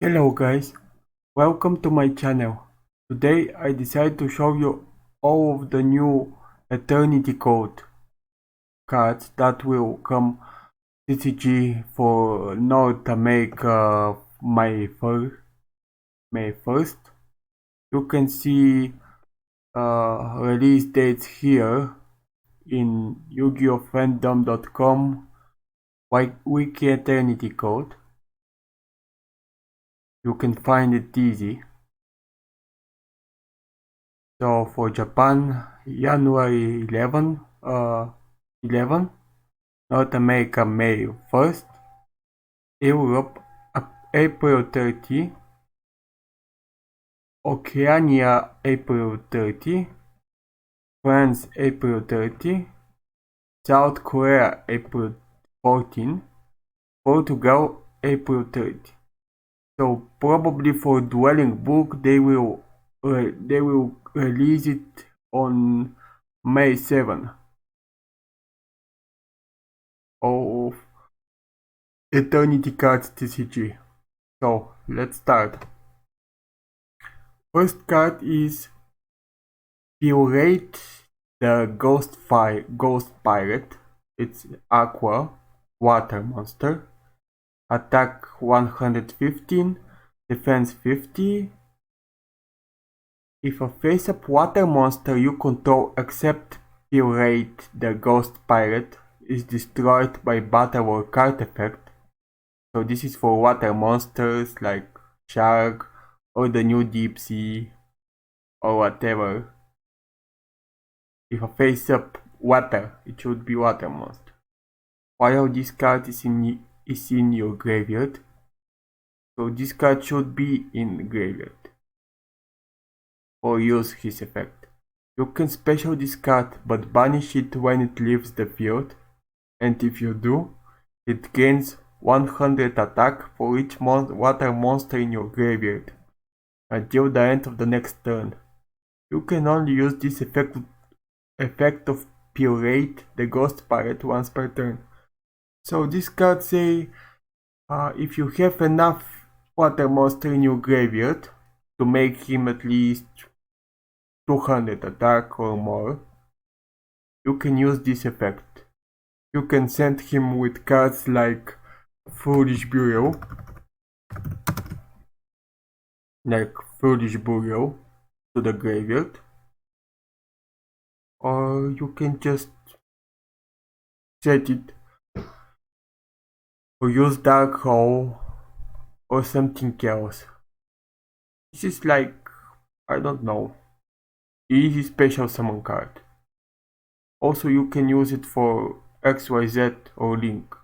Hello guys, welcome to my channel. Today I decided to show you all of the new Eternity Code cards that will come TCG for North America May 1st. You can see release dates here in YugiOhFandom.com Wiki Eternity Code. You can find it easy. So for Japan, January 11, North America May 1st, Europe April 30, Oceania April 30, France April 30, South Korea April 14, Portugal April 30. So probably for Dwelling Book they will release it on May 7 of Eternity Cards TCG. So let's start. First card is Curate the Ghost Pirate. It's Aqua Water Monster. Attack 115, defense 50. If a face-up water monster you control except Curate the Ghost Pirate is destroyed by battle or card effect. So this is for water monsters like Shark or the new Deep Sea or whatever. If a face-up water, it should be water monster. While this card is in your graveyard, so this card should be in graveyard or use his effect. You can special this card but banish it when it leaves the field, and if you do, it gains 100 attack for each water monster in your graveyard until the end of the next turn. You can only use this effect of Curate the Ghost Pirate once per turn. So this card say if you have enough water monster in your graveyard to make him at least 200 attack or more, you can use this effect. You can send him with cards like Foolish Burial, to the graveyard, or you can just set it or use Dark Hole or something else. This is like, I don't know, easy special summon card. Also you can use it for XYZ or Link.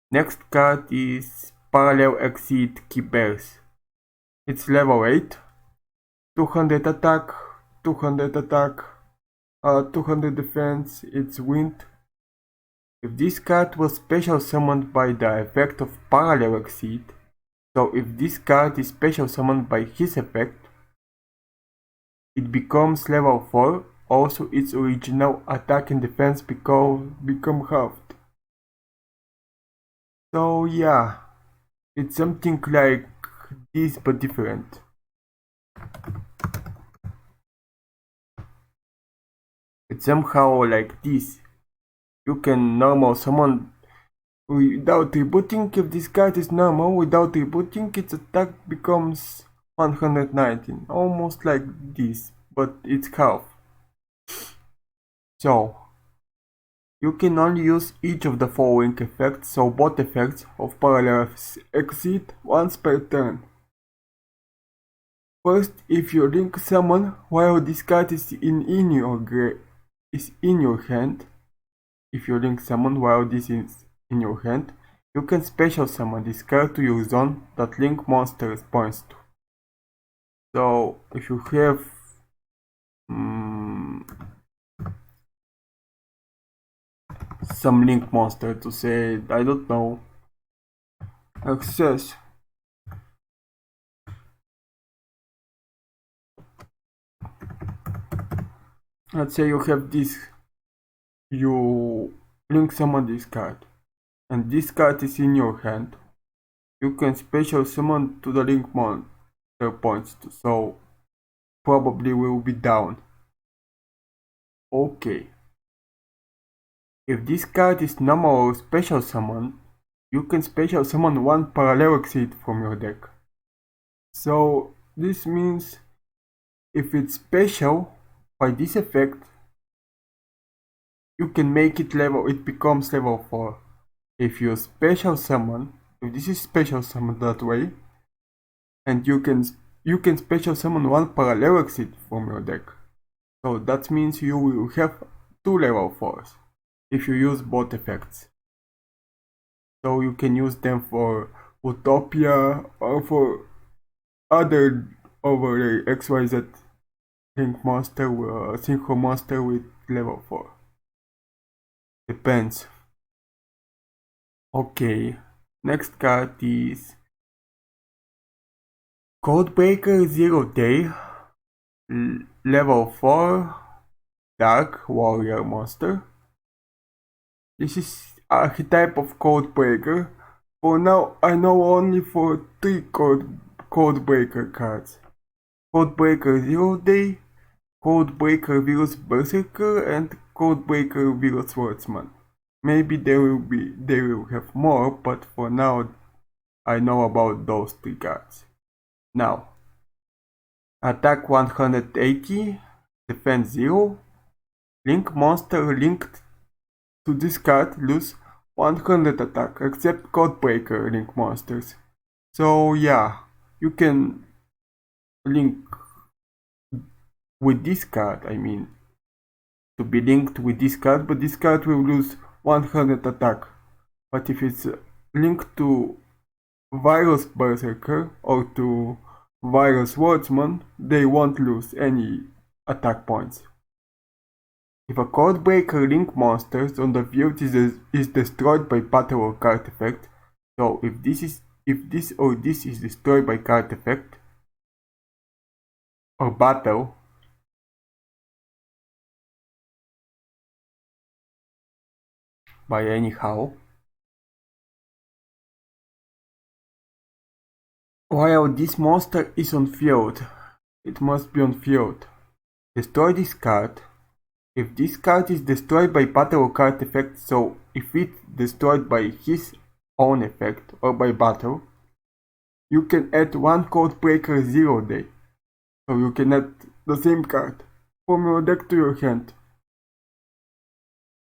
Next card is Parallel Exceed Keepers. It's level 8, 200 attack, 200 attack, 200 defense, it's wind. If this card was special summoned by the effect of Parallel Exceed, so if this card is special summoned by his effect, it becomes level 4, also its original attack and defense become halved. So yeah, it's something like this but different. It's somehow like this. You can normal summon without rebooting. If this card is normal, without rebooting, its attack becomes 119. Almost like this, but it's half. So, you can only use each of the following effects, so both effects of Parallel Exceed once per turn. First, if you link summon while this card is in your hand, if you link summon while this is in your hand, you can special summon this card to your zone that link monster points to. So if you have some link monster to say, I don't know, access. Let's say you have this, you link summon this card, and this card is in your hand. you can special summon to the link monster points to, so probably will be down. Okay. If this card is normal or special summon, you can special summon one parallel exit from your deck. So this means if it's special, by this effect, you can make it level, it becomes level 4. If you special summon, if this is special summon that way, and you can special summon one parallel exit from your deck. So that means you will have 2 level 4s if you use both effects. So you can use them for Utopia or for other overlay XYZ Link monster, Synchro monster with level 4. Depends. Okay, next card is Codebreaker 0 Day, level 4 Dark Warrior monster. This is archetype of Codebreaker. For now, I know only for 3 Codebreaker cards. Codebreaker 0 Day, Codebreaker Virus Berserker, and Codebreaker Virus Swordsman. Maybe they will have more, but for now I know about those 3 cards. Now, attack 180, defense 0, link monster linked to this card lose 100 attack, except Codebreaker link monsters. So yeah, you can link with this card, I mean, to be linked with this card, but this card will lose 100 attack. But if it's linked to Virus Berserker or to Virus Swordsman, they won't lose any attack points. If a Codebreaker link monster on the field is destroyed by battle or card effect, so if this or this is destroyed by card effect or battle, by anyhow, while this monster is on field, it must be on field. Destroy this card. If this card is destroyed by battle or card effect, so if it's destroyed by his own effect or by battle, you can add one Codebreaker 0 Day. So you can add the same card from your deck to your hand.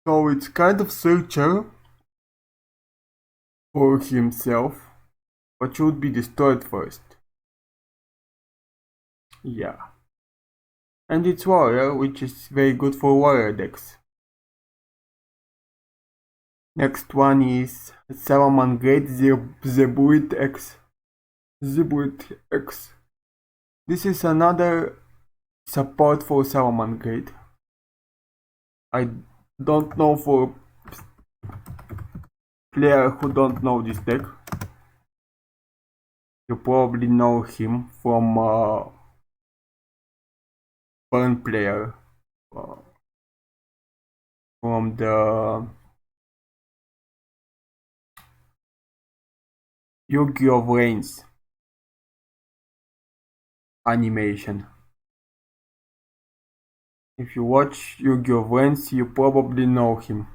So it's kind of searcher for himself, but should be destroyed first. Yeah. And it's warrior, which is very good for warrior decks. Next one is Salamangreat Zebuit X. Zebuit X. This is another support for Salamangreat. I don't know for player who don't know this deck. You probably know him from Burn player, from the Yu-Gi-Oh! Reigns animation. If you watch Yu-Gi-Oh! Reigns, you probably know him.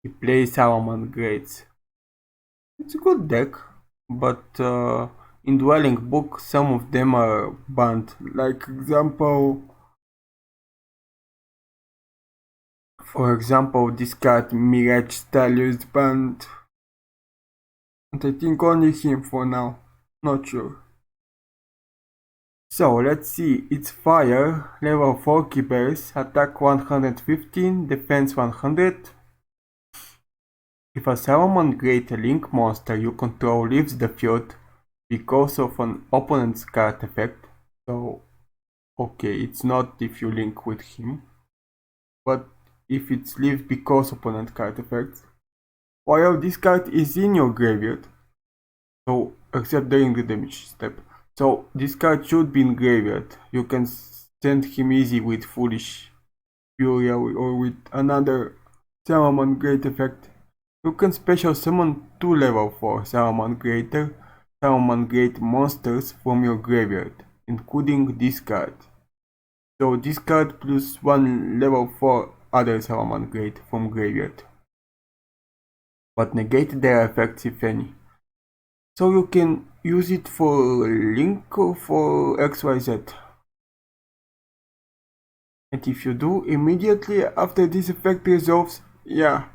He plays Salamangreats. It's a good deck, but in Dwelling Book some of them are banned. Like for example, this card Mirage Stallion is banned. And I think only him for now. Not sure. So let's see, it's fire, level 4 keepers, attack 115, defense 100. If a Salamangreat link monster you control leaves the field because of an opponent's card effect, so okay, it's not if you link with him, but if it's leaves because opponent card effects, while this card is in your graveyard, so except during the damage step, so this card should be in graveyard. You can send him easy with Foolish Fury or with another Salamangreat effect. You can special summon 2 level 4 Salamangreat monsters from your graveyard, including discard. So discard plus 1 level 4 other Salamangreat from graveyard, but negate their effects if any. So you can use it for Link or for XYZ. And if you do, immediately after this effect resolves, yeah.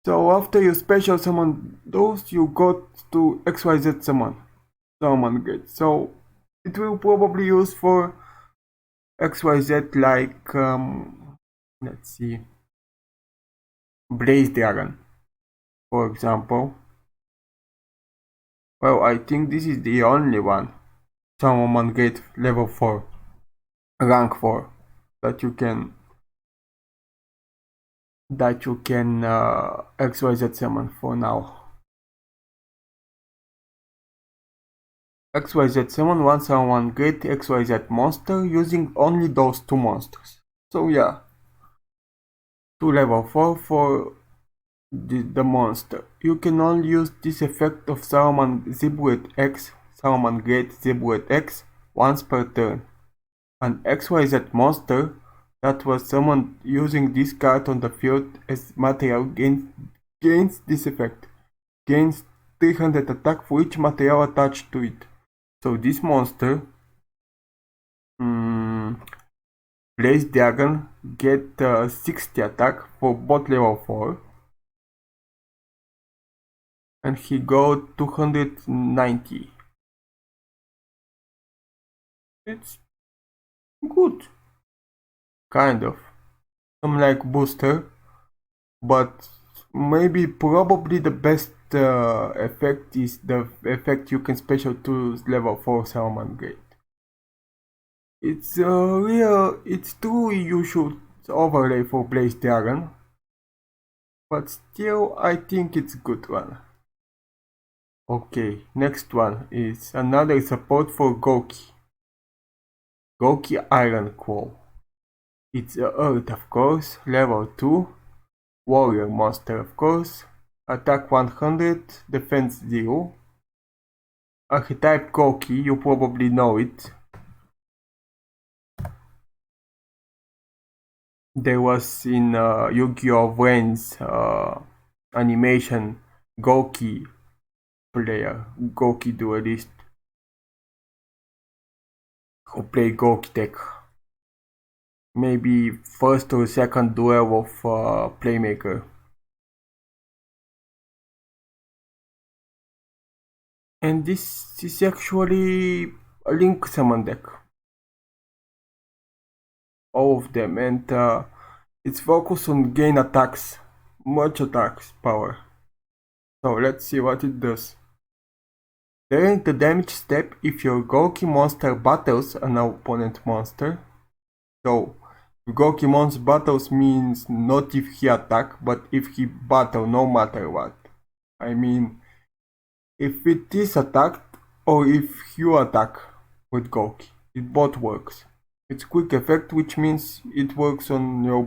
So after you special summon those, you got to XYZ summon Salamangreat. So it will probably use for XYZ like, let's see, Blaze Dragon, for example. Well, I think this is the only one, Salamangreat level 4, rank 4, that you can XYZ summon for now. XYZ summon one Salamangreat XYZ monster using only those 2 monsters. So yeah, 2 level 4 for the monster. You can only use this effect of Salamangreat X once per turn. An XYZ monster that was summoned using this card on the field as material gains this effect. Gains 300 attack for each material attached to it. So this monster, Blaze Dragon, get 60 attack for both level 4. And he got 290. It's good. Kind of. Some like booster. But maybe probably the best effect is the effect you can special to level 4 Salamangreat. It's it's too usual overlay for Blaze Dragon. But still I think it's good one. Okay, next one is another support for Gouki. Gouki Iron Claw. It's a Earth of course, level 2. Warrior monster of course. Attack 100, defense 0. Archetype Gouki, you probably know it. There was in Yu-Gi-Oh! Vrains animation Gouki player, Gouki duelist, who play Gouki deck. Maybe first or second duel of Playmaker. And this is actually a Link summon deck. All of them, and it's focused on gain attacks, much attacks power. So let's see what it does. During the damage step, if your Gouki monster battles an opponent monster, so if Gouki monster battles means not if he attack, but if he battle no matter what. I mean, if it is attacked or if you attack with Gouki, it both works. It's quick effect, which means it works on your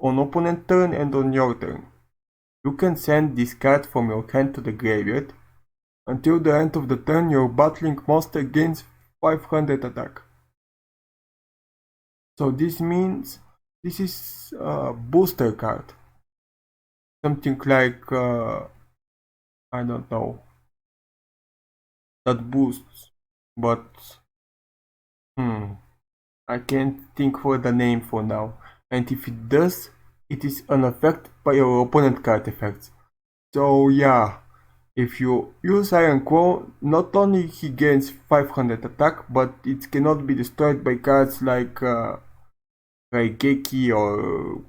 on opponent turn and on your turn. You can send this card from your hand to the graveyard. Until the end of the turn, your battling monster gains 500 attack. So this means this is a booster card. Something like, I don't know, that boosts, but I can't think for the name for now. And if it does, it is unaffected by your opponent card effects. So yeah, if you use Iron Claw, not only he gains 500 attack, but it cannot be destroyed by cards like Geki or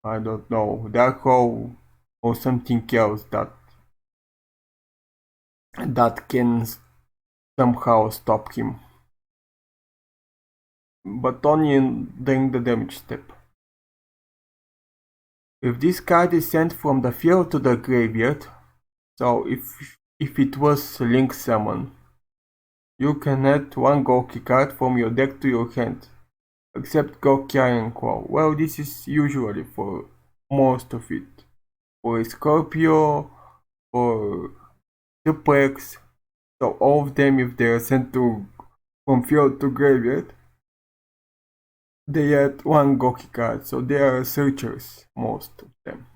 I don't know, Darko or something else that can somehow stop him. But only during the damage step. If this card is sent from the field to the graveyard, so if it was Link summon, you can add one Gouki card from your deck to your hand, except Gouki Iron Claw. Well, this is usually for most of it. For Scorpio, for Suplex, so all of them, if they are sent to from field to graveyard, they add one Goki card, so they are searchers, most of them.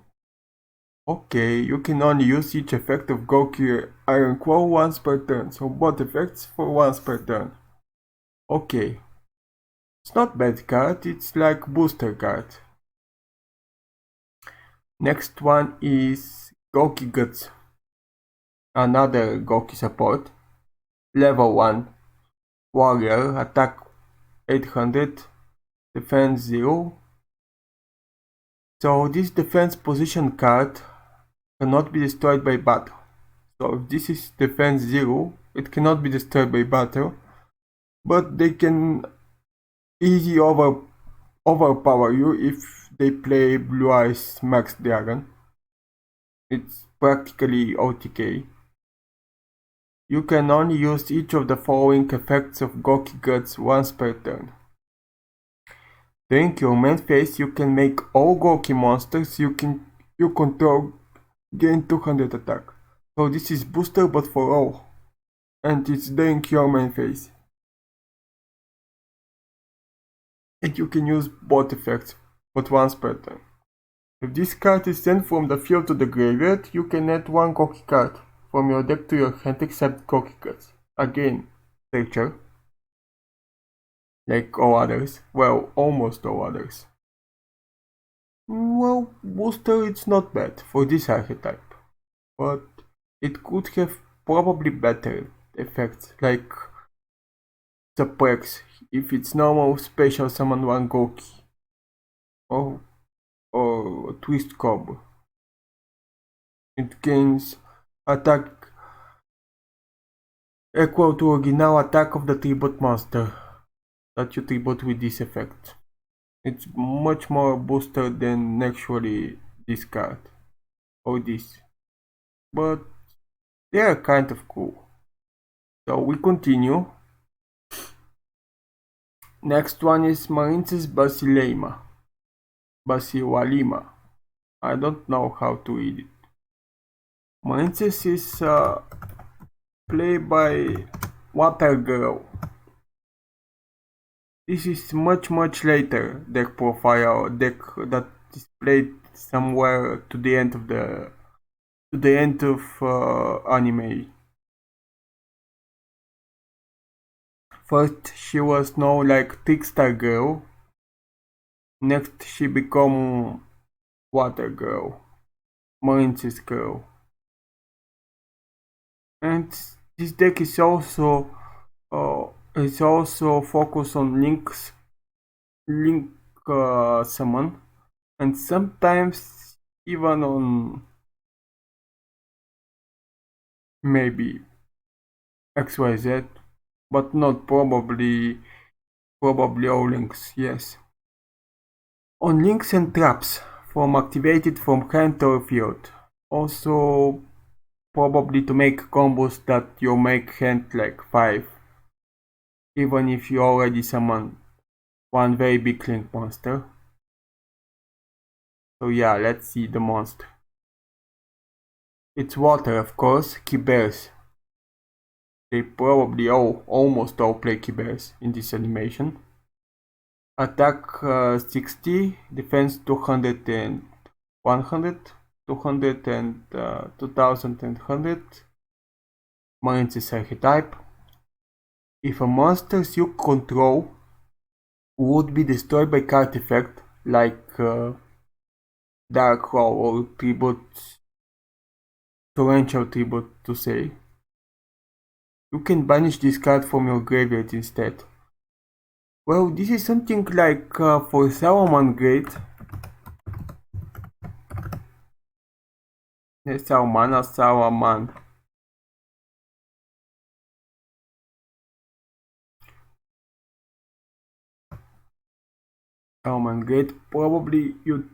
Okay, you can only use each effect of Goki Iron Claw once per turn, so both effects for once per turn. Okay. It's not bad card, it's like booster card. Next one is Goki Guts. Another Goki support. Level 1. Warrior, attack 800, defense 0. So this defense position card cannot be destroyed by battle. So if this is defense 0, it cannot be destroyed by battle. But they can easily overpower you if they play Blue Eyes Max Dragon. It's practically OTK. You can only use each of the following effects of Goki Guts once per turn. During your main phase, you can make all Goki monsters you control gain 200 attack. So this is booster but for all. And it's during your main phase. And you can use both effects, but once per turn. If this card is sent from the field to the graveyard, you can add one Goki card from your deck to your hand except Goki Guts. Again, searcher. Like all others. Well, almost all others. Well, booster it's not bad for this archetype. But it could have probably better effects, like Suplex if it's normal special summon one Goki. Or Twist Combo. It gains attack equal to original attack of the tribute monster that you tribute with this effect. It's much more booster than actually this card or this, but they are kind of cool. So we continue. Next one is Marincess Basiwalima. I don't know how to read it. Marincess is played by Water Girl. This is much later deck profile, deck that is played somewhere to the end of anime. First she was known like Trickstar Girl. Next she become Water Girl, Marincess Girl. And this deck is also focused on link summon, and sometimes even on maybe XYZ, but not probably all links, yes. On links and traps from activated from hand or field. Also probably to make combos that you make hand like 5. Even if you already summon one very big link monster. So yeah, let's see the monster. It's water, of course, Keybears. They probably almost all play Keybears in this animation. Attack 60, defense 200 and 100, 200 and 2000 and 100. Marincess archetype. If a monsters you control would be destroyed by card effect, like Dark Claw or Tribute, Torrential Tribute to say, you can banish this card from your graveyard instead. Well, this is something like for Salamangreat. Salaman. Salamangreat, probably you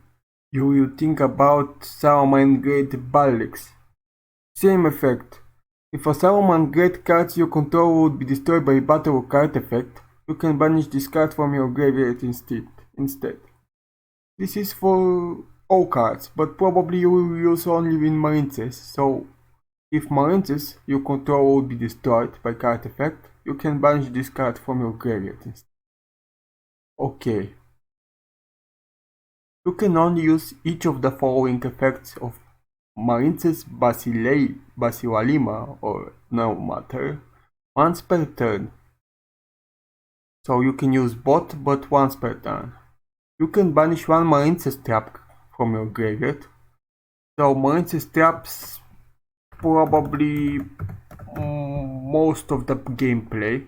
will think about Salamangreat Balix. Same effect. If a Salamangreat card you control would be destroyed by battle or card effect, you can banish this card from your graveyard instead. This is for all cards, but probably you will use only in Marinces. So if Marinces you control will be destroyed by card effect, you can banish this card from your graveyard instead. Okay. You can only use each of the following effects of Marinces Basilalima or no matter once per turn. So you can use both but once per turn. You can banish one Marinces trap from your graveyard. So Marinces traps probably most of the gameplay,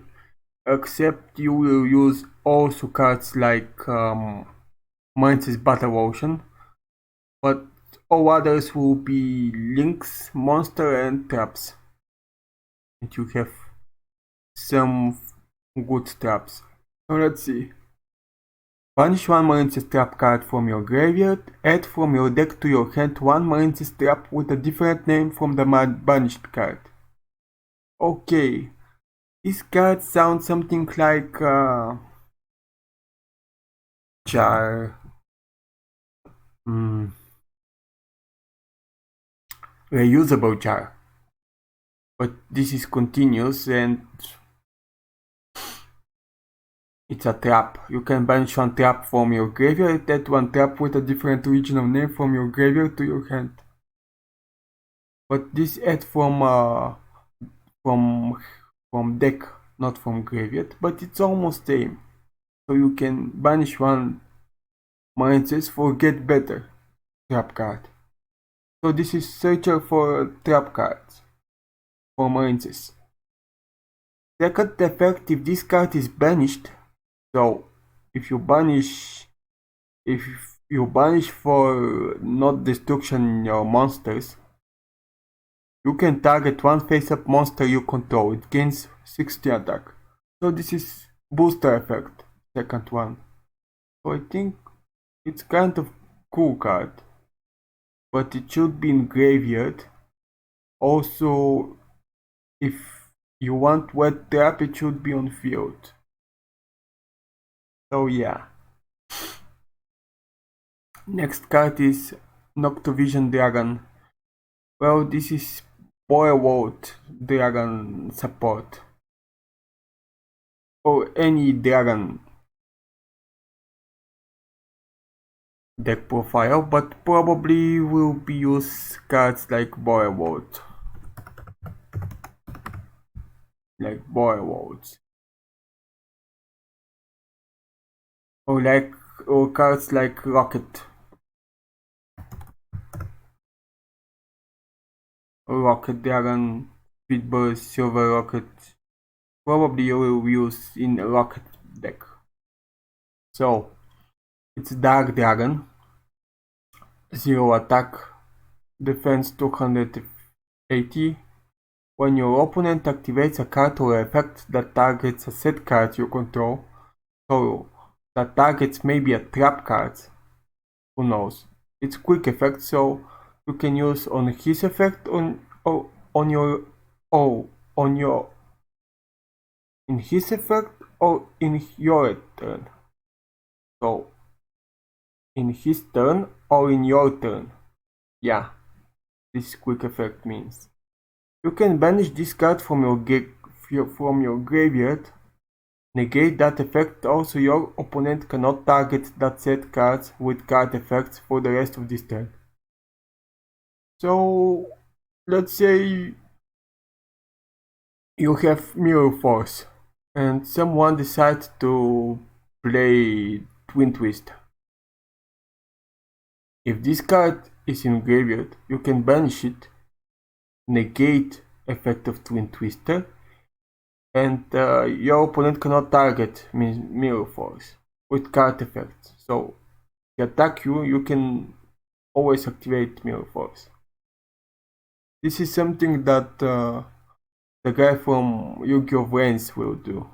except you will use also cards like Marinces Battle Ocean, but all others will be links, monster and traps. And you have some good traps. So let's see. Banish one Marinces trap card from your graveyard, add from your deck to your hand one Marinces trap with a different name from the banished card. Okay, this card sounds something like Jar. Reusable Jar. But this is continuous and it's a trap. You can banish one trap from your graveyard, add one trap with a different original name from your graveyard to your hand. But this add from deck, not from graveyard, but it's almost same. So you can banish one Marinces for get better trap card. So this is searcher for trap cards for Marinces. Second effect, if this card is banished, so if you banish for not destruction your monsters, you can target one face-up monster you control. It gains 60 attack. So this is booster effect, second one. So I think it's kind of cool card, but it should be in graveyard. Also, if you want wet trap, it should be on field. So yeah. Next card is Noctovision Dragon. Well, this is Boerwald Dragon support. Or any dragon deck profile, but probably will be use cards like Boerwald. Like Boerwalds. Or cards like Rocket. Rocket Dragon, Speedburst, Silver Rocket. Probably you will use in a Rocket deck. So, it's Dark Dragon. 0 attack, defense 280. When your opponent activates a card or effect that targets a set card you control, so that targets maybe a trap card, who knows. It's quick effect, so you can use on his effect in his effect or in your turn. So in his turn or in your turn. Yeah, this quick effect means. You can banish this card from your graveyard. Negate that effect, also your opponent cannot target that set cards with card effects for the rest of this turn. So, let's say you have Mirror Force and someone decides to play Twin Twist. If this card is in graveyard, you can banish it, negate effect of Twin Twister, and your opponent cannot target Mirror Force with card effects. So, if they attack you, you can always activate Mirror Force. This is something that the guy from Yu-Gi-Oh! Vrains will do.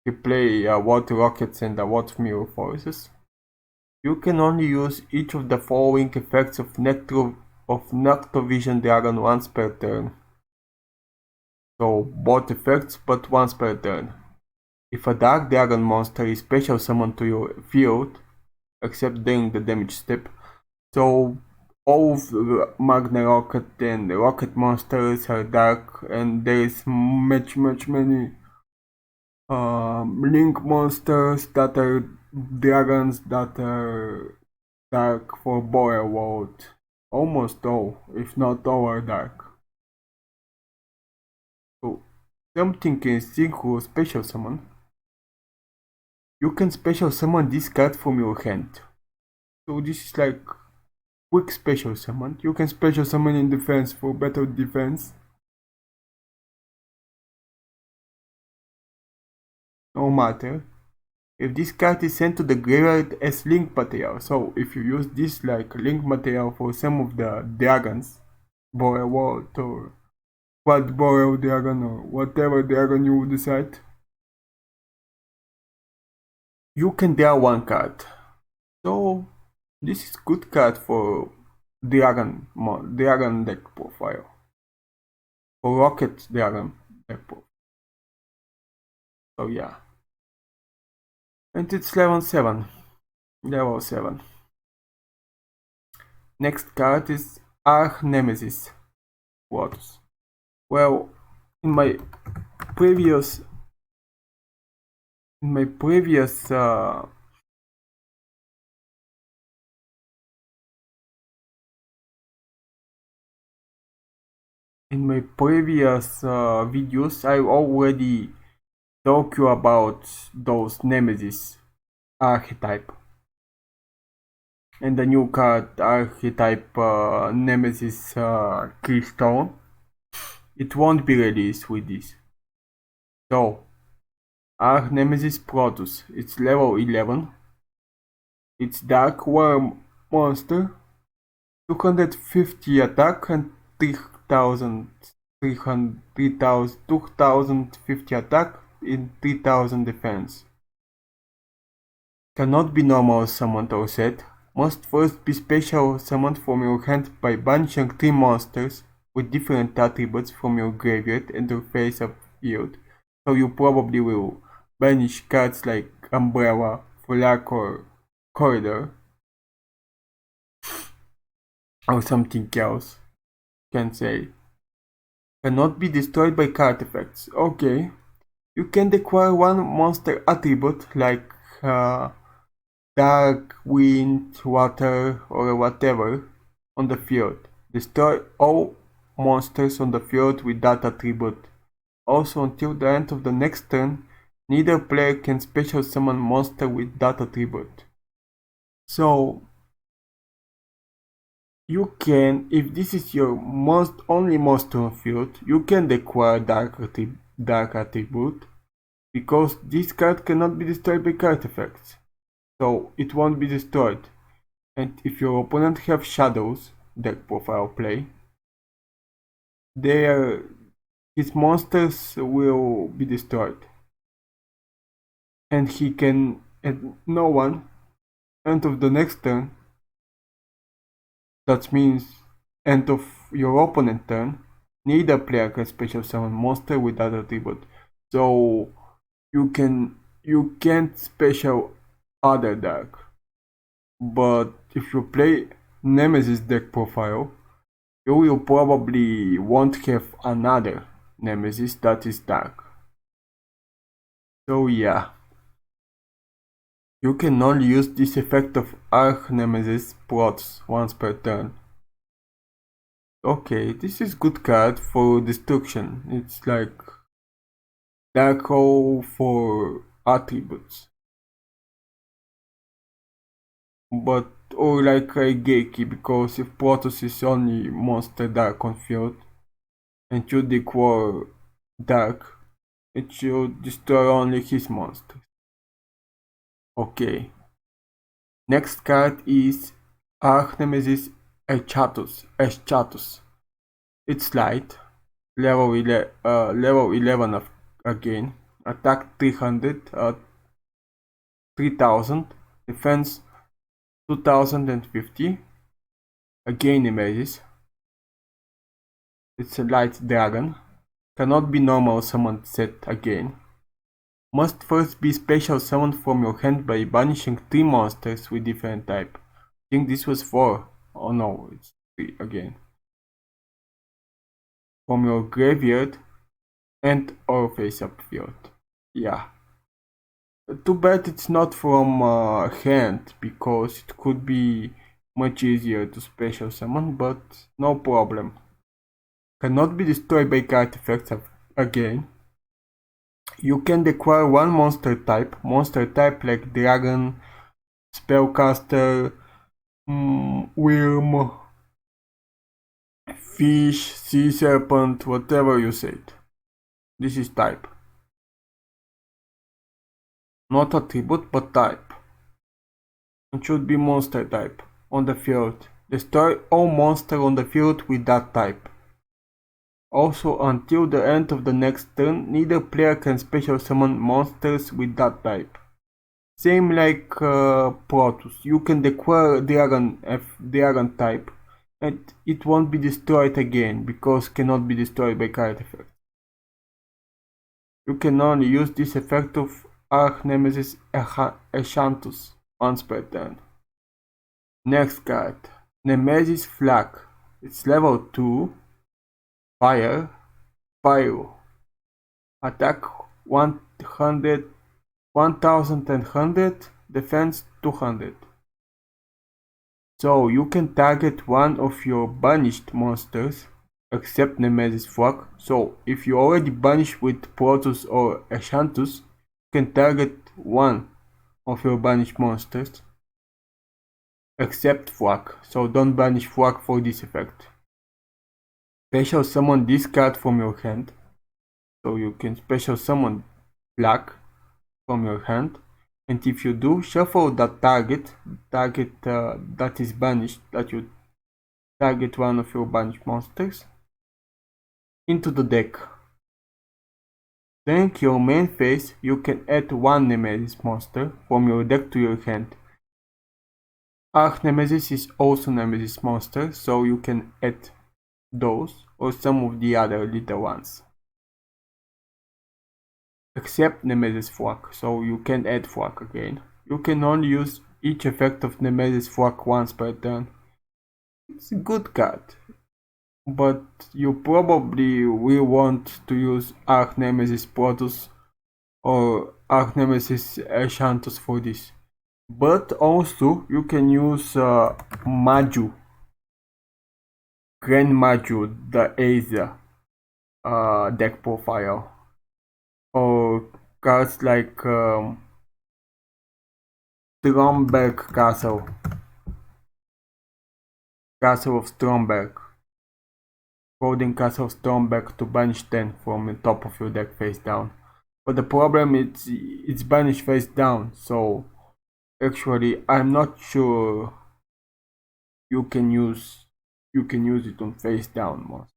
He play Water Rockets and Water Mirror Forces. You can only use each of the following effects of Noctovision Dragon once per turn. So both effects, but once per turn. If a Dark Dragon monster is special summoned to your field, except during the damage step, So all of the Magna Rocket and Rocket monsters are dark, and there is many Link monsters that are dragons that are dark for Boreal World. Almost all, if not all, are dark. So something can synchro special summon. You can special summon this card from your hand. So this is like quick special summon. You can special summon in defense for better defense. No matter. If this card is sent to the graveyard as link material, so if you use this like link material for some of the dragons, Boreal World or Quad Boreal Dragon or whatever dragon you decide, you can draw one card. So this is good card for dragon deck profile. For Rocket Dragon deck profile. So yeah. And it's level 7. Level 7. Next card is Arch Nemesis. What? Well, in my previous in my previous videos, I already talked you about those Nemesis archetype and the new card archetype Nemesis Keystone. It won't be released with this. So, Arch Nemesis Protoss. It's level 11. It's Dark Worm monster. 250 attack and 2050 attack in 3000 defense. Cannot be normal summoned or set. Must first be special summoned from your hand by banishing 3 monsters with different attributes from your graveyard and your face-up field. So you probably will banish cards like Umbrella, Flak or Corridor. Or something else. Can say. Cannot be destroyed by card effects. Okay. You can acquire one monster attribute like dark, wind, water, or whatever on the field. Destroy all monsters on the field with that attribute. Also, until the end of the next turn, neither player can special summon monster with that attribute. So, you can, if this is your only monster on field, you can acquire dark attribute, because this card cannot be destroyed by card effects. So it won't be destroyed. And if your opponent have shadows, deck profile play, his monsters will be destroyed. And he can, and no one, end of the next turn, that means end of your opponent turn, neither player can special summon monster with that attribute. So you can't special other deck. But if you play Nemesis deck profile, you will probably won't have another Nemesis that is dark. So yeah. You can only use this effect of Arch Nemesis Protoss once per turn. Okay, this is good card for destruction. It's like Dark Hole for attributes. But or like a Geiki, because if Protoss is only monster dark on field and you declare dark, it should destroy only his monsters. Okay. Next card is Arch Nemesis Eschatos. It's light, level 11 again, attack 300, 3000, defense 2050, again Nemesis. It's a light dragon, cannot be normal summoned set again. Must first be special summoned from your hand by banishing 3 monsters with different type. I think this was 4. Oh no, it's 3 again. From your graveyard and or face up field. Yeah. Too bad it's not from hand, because it could be much easier to special summon, but no problem. Cannot be destroyed by artifacts again. You can acquire one monster type like dragon, spellcaster, worm, fish, sea serpent, whatever you said. This is type. Not attribute, but type. It should be monster type on the field. Destroy all monsters on the field with that type. Also, until the end of the next turn, neither player can special summon monsters with that type. Same like Protoss, you can declare Dragon type, and it won't be destroyed again, because cannot be destroyed by artifacts. You can only use this effect of Arch-Nemesis Enchantus once per turn. Next card, Nemesis Flag. It's level 2, Fire, Pyro. Attack 1100, defense 200. So you can target one of your banished monsters, except Nemesis Flag. So if you already banished with Protoss or Enchantus, you can target one of your banished monsters, except Flag. So don't banish Flag for this effect. Special summon this card from your hand. So you can special summon Flag from your hand, and if you do, shuffle that target that is banished, that you target one of your banished monsters, into the deck. Then your main phase, you can add one Nemesis monster from your deck to your hand. Arch-Nemesis is also Nemesis monster, so you can add those or some of the other little ones. Except Nemesis Flag, so you can add Flag again. You can only use each effect of Nemesis Flag once per turn. It's a good card, but you probably will want to use Arch-Nemesis Protoss or Arch-Nemesis Enchantus for this. But also you can use Maju, Grand Maju, the Aether deck profile, or cards like Stromberg Castle of Stromberg, holding Castle of Stromberg to banish 10 from the top of your deck face down. But the problem is it's banished face down, so actually I'm not sure you can use it on face down most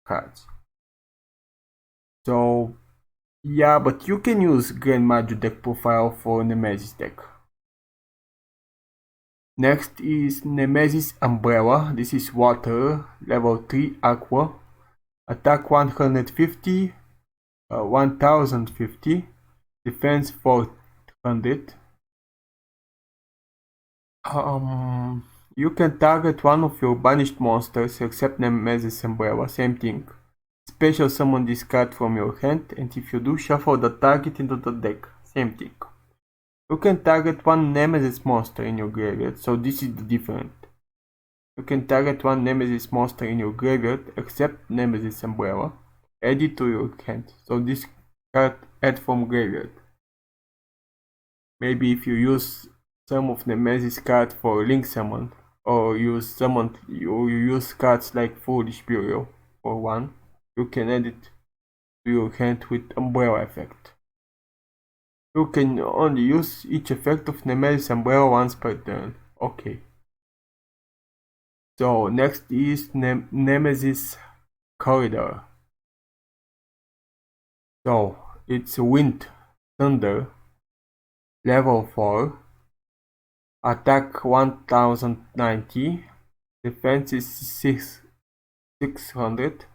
cards. So yeah, but you can use Grand Maju deck profile for Nemesis deck. Next is Nemesis Umbrella. This is water, level 3 aqua. Attack 150, 1050, defense 400. You can target one of your banished monsters except Nemesis Umbrella, same thing. Special summon this card from your hand, and if you do, shuffle the target into the deck, same thing. You can target one Nemesis monster in your graveyard, so this is the difference. You can target one Nemesis monster in your graveyard except Nemesis Umbrella, add it to your hand, so this card add from graveyard. Maybe if you use some of Nemesis card for link summon, or you use cards like Foolish Burial for one, you can add it to your hand with Umbrella effect. You can only use each effect of Nemesis Umbrella once per turn. Okay. So next is Nemesis Corridor. So it's Wind Thunder, level 4, attack 1090, defense is 600.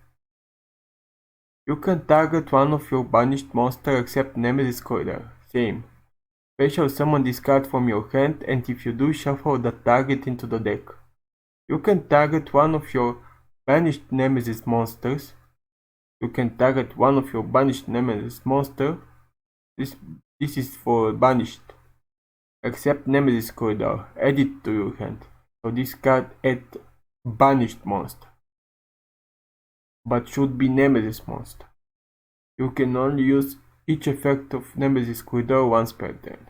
You can target one of your banished monsters except Nemesis Corridor, same. Special summon this card from your hand, and if you do, shuffle the target into the deck. You can target one of your banished Nemesis monsters. This is for banished. Except Nemesis Corridor. Add it to your hand. So this card add banished monster. But should be Nemesis monster. You can only use each effect of Nemesis Corridor once per turn.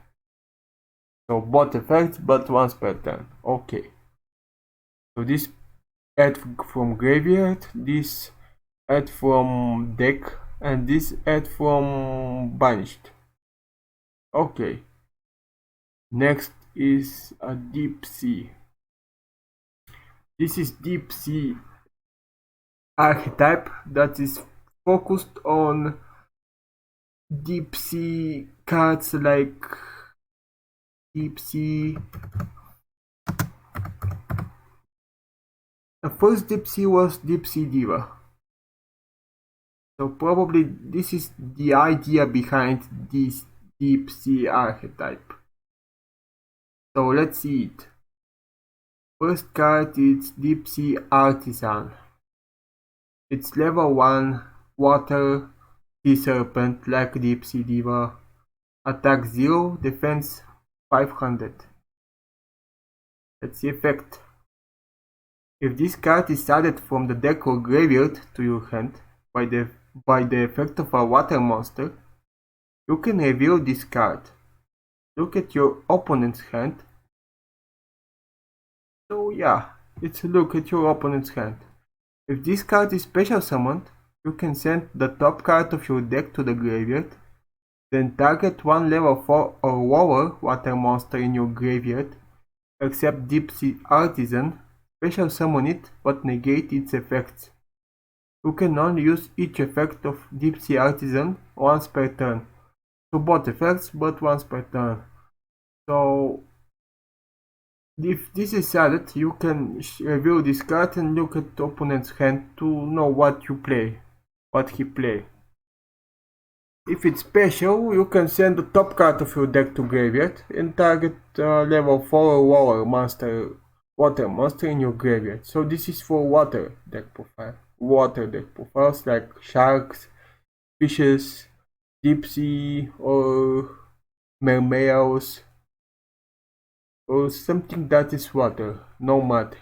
So both effects but once per turn. Okay. So this add from graveyard, this add from deck, and this add from banished. Okay. Next is a Deep Sea. This is Deep Sea archetype that is focused on deep sea cards like Deep Sea. The first Deep Sea was Deep Sea Diva. So probably this is the idea behind this Deep Sea archetype. So let's see it. First card is Deep Sea Artisan. It's level 1 water sea serpent like Deep Sea Diva. Attack 0, defense 500. That's the effect. If this card is added from the deck or graveyard to your hand by the effect of a water monster, you can reveal this card. Look at your opponent's hand. So yeah, let's look at your opponent's hand. If this card is special summoned, you can send the top card of your deck to the graveyard, then target one level 4 or lower water monster in your graveyard, except Deep Sea Artisan, special summon it but negate its effects. You can only use each effect of Deep Sea Artisan once per turn. So both effects but once per turn. So if this is added, you can reveal this card and look at the opponent's hand to know what he play. If it's special, you can send the top card of your deck to graveyard and target level 4 or lower water monster in your graveyard. So this is for water deck profile. Water deck profiles like sharks, fishes, deep sea or mermaids, or something that is water, no mud.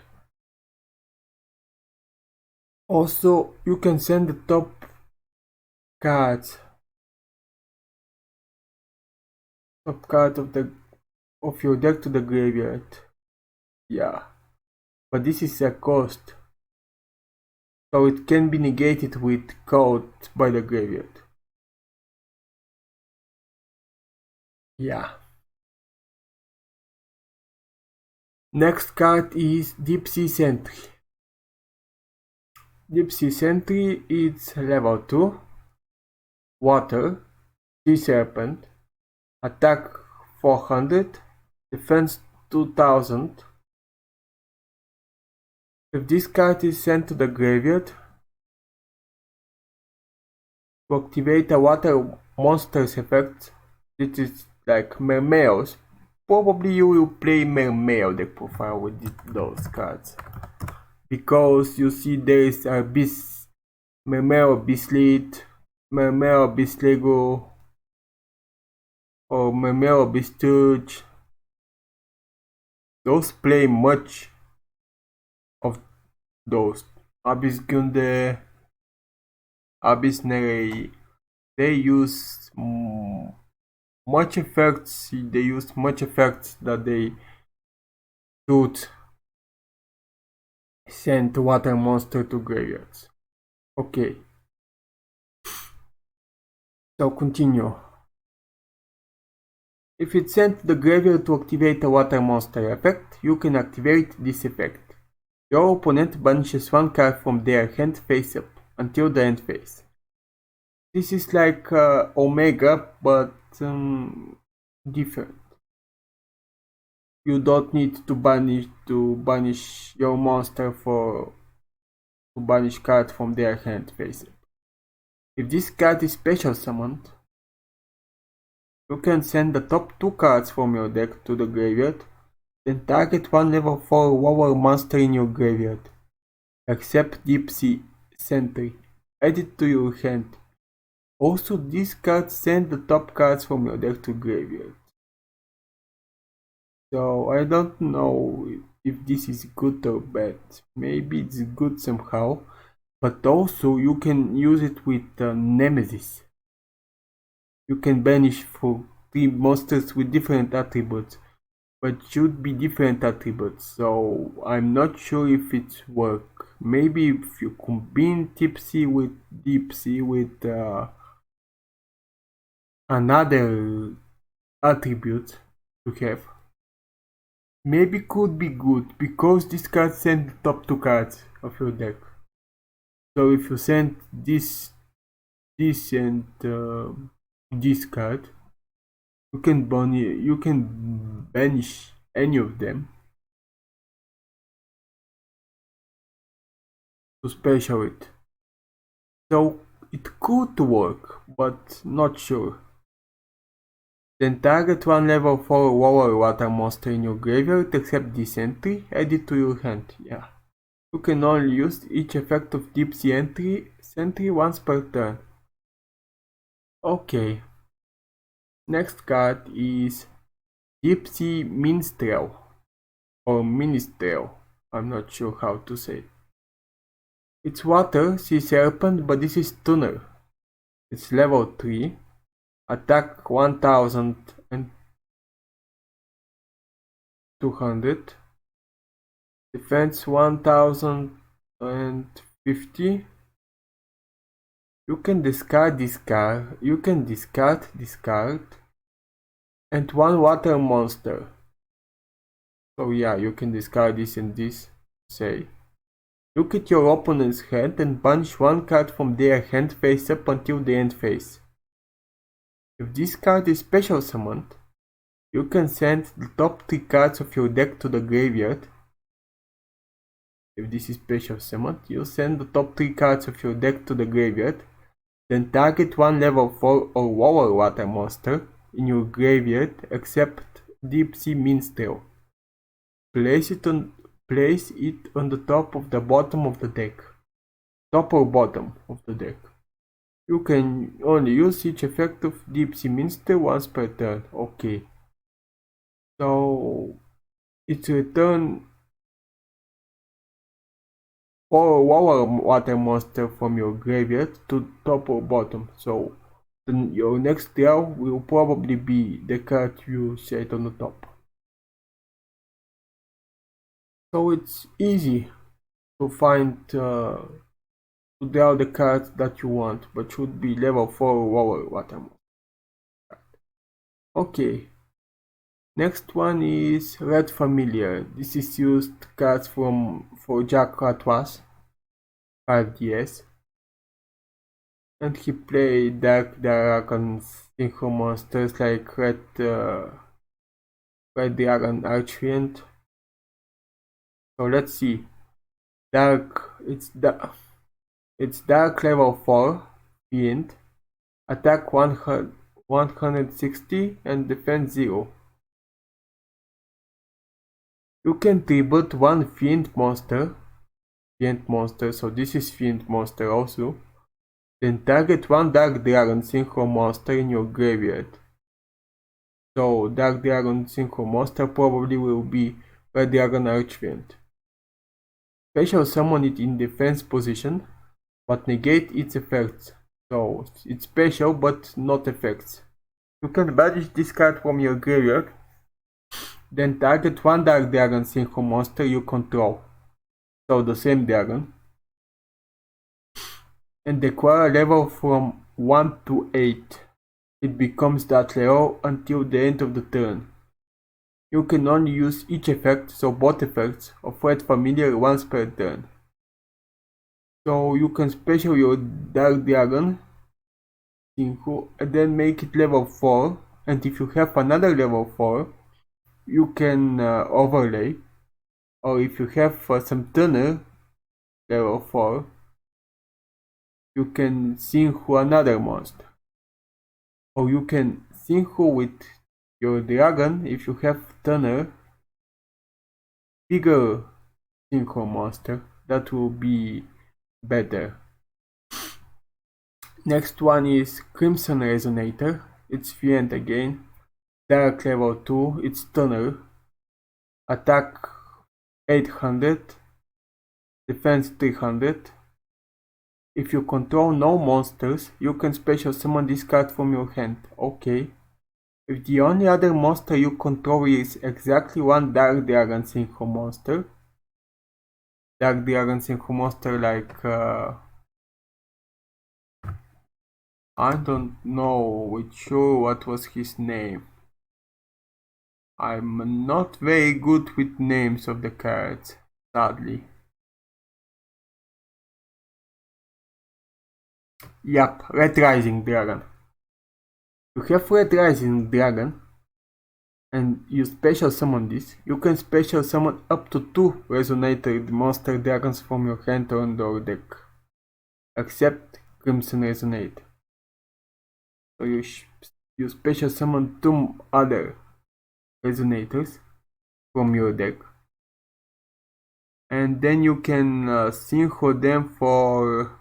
Also, you can send the top cards of your deck to the graveyard. Yeah, but this is a cost, so it can be negated with code by the graveyard. Yeah. Next card is Deep Sea Sentry. Deep Sea Sentry is level 2, water, sea serpent, attack 400, defense 2000. If this card is sent to the graveyard, to activate a water monster's effect, this is like mermaids. Probably you will play mermaid deck profile with those cards, because you see there is a mermaid Beastlit, mermaid Beastlego, or mermaid Beastouch. Those play much of those. Abyss Gunde, Abyss Nerei, they use much effects. They use much effects that they should send water monster to graveyards. Okay. So continue. If it's sent to the graveyard to activate a water monster effect, you can activate this effect. Your opponent banishes one card from their hand face up until the end phase. This is like Omega, but different. You don't need to banish your monster to banish card from their hand face up. If this card is special summoned, you can send the top 2 cards from your deck to the graveyard, Then target one level 4 lower monster in your graveyard, except Deep Sea Sentry. Add it to your hand. Also, these cards send the top cards from your deck to graveyard. So I don't know if this is good or bad. Maybe it's good somehow, but also you can use it with Nemesis. You can banish for 3 monsters with different attributes, but should be different attributes, so I'm not sure if it work. Maybe if you combine Tipsy with Deep Sea with another attribute to have, maybe could be good, because this card send the top 2 cards of your deck. So if you send this and this card, you can banish any of them to special it. So it could work, but not sure. Then target one level 4 lower water monster in your graveyard except this entry, add it to your hand. Yeah. You can only use each effect of Deep Sea Sentry once per turn. Okay. Next card is Deep Sea Minstrel or Ministrel. I'm not sure how to say it. It's water, Sea Serpent, but this is Tuner. It's level 3. Attack 1200. Defense 1050. You can discard this card. You can discard this card. And one water monster. So yeah, you can discard this and this. Say. Look at your opponent's hand and banish one card from their hand face up until the end phase. If this card is special summoned, you can send the top 3 cards of your deck to the graveyard. If this is special summoned, you send the top 3 cards of your deck to the graveyard, then target one level 4 or lower water monster in your graveyard except Deep Sea Minstrel. Place it on the top of the bottom of the deck. Top or bottom of the deck. You can only use each effect of Deep Sea Minstrel once per turn. Okay. So it's return 4 lower water monster from your graveyard to top or bottom. So then your next draw will probably be the card you set on the top. So it's easy to find to draw the cards that you want, but should be level 4 lower water monster. Okay. Next one is Red Familiar. This is used cards for Jack Ratwas 5DS. And he played Dark Dragon Synchro monsters like Red Dragon Archfiend. So let's see. It's Dark level 4 Fiend. Attack 160 and defense 0. You can tribute one Fiend monster, so this is Fiend monster also. Then target one Dark Dragon Synchro monster in your graveyard. So Dark Dragon Synchro monster probably will be Red Dragon Archfiend. Special summon it in defense position, but negate its effects. So it's special but not effects. You can banish this card from your graveyard, then target one Dark Dragon Synchro monster you control. So the same dragon. And acquire a level from 1 to 8. It becomes that level until the end of the turn. You can only use each effect, so both effects, of Red Familiar once per turn. So you can special your Dark Dragon Synchro and then make it level 4. And if you have another level 4, you can overlay. Or if you have some tuner level 4, you can synchro another monster. Or you can synchro with your dragon if you have tuner bigger synchro monster. That will be better. Next one is Crimson Resonator. It's Fiend again. Dark level 2. It's Stunner. Attack 800. Defense 300. If you control no monsters, you can special summon this card from your hand. Okay. If the only other monster you control is exactly one Dark Dragon Synchro monster, Dark Dragon Synchro monster like I don't know what was his name. I'm not very good with names of the cards, sadly. Yup, Red Rising Dragon. You have Red Rising Dragon and you special summon this. You can special summon up to 2 Resonated Monster Dragons from your hand or your deck, except Crimson Resonate. So you special summon 2 other Resonators from your deck, and then you can synchro them for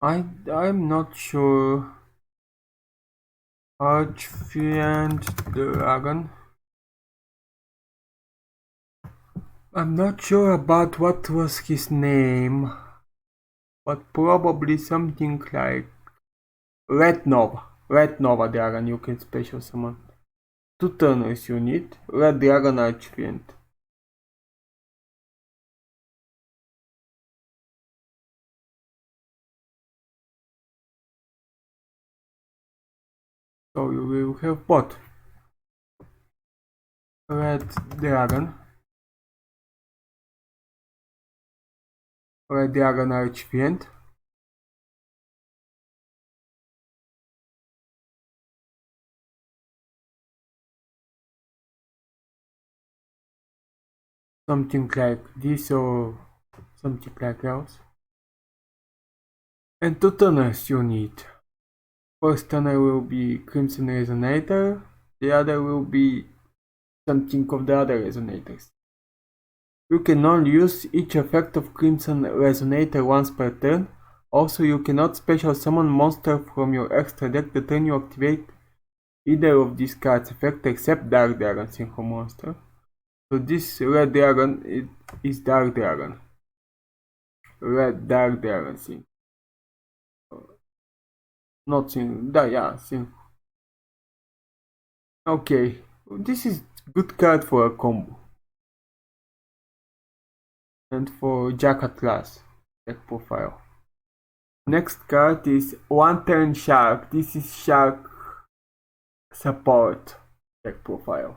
I'm not sure. Archfiend Dragon. I'm not sure about what was his name, but probably something like Red Nova. Red Nova Dragon you can special summon. 2 turners you need. Red Dragon Archfiend. So you will have both. Red Dragon. Red Dragon Archfiend. Something like this or something like else. And 2 turners you need. First turner will be Crimson Resonator, the other will be something of the other Resonators. You can only use each effect of Crimson Resonator once per turn. Also, you cannot special summon monster from your extra deck the turn you activate either of these cards' effect except Dark Dragon Synchro monster. So this Red Dragon is Dark Dragon. Red Dark Dragon Synchro. Not Synchro, yeah, Synchro. Okay, this is good card for a combo. And for Jack Atlas deck profile. Next card is One Turn Shark. This is Shark support deck profile.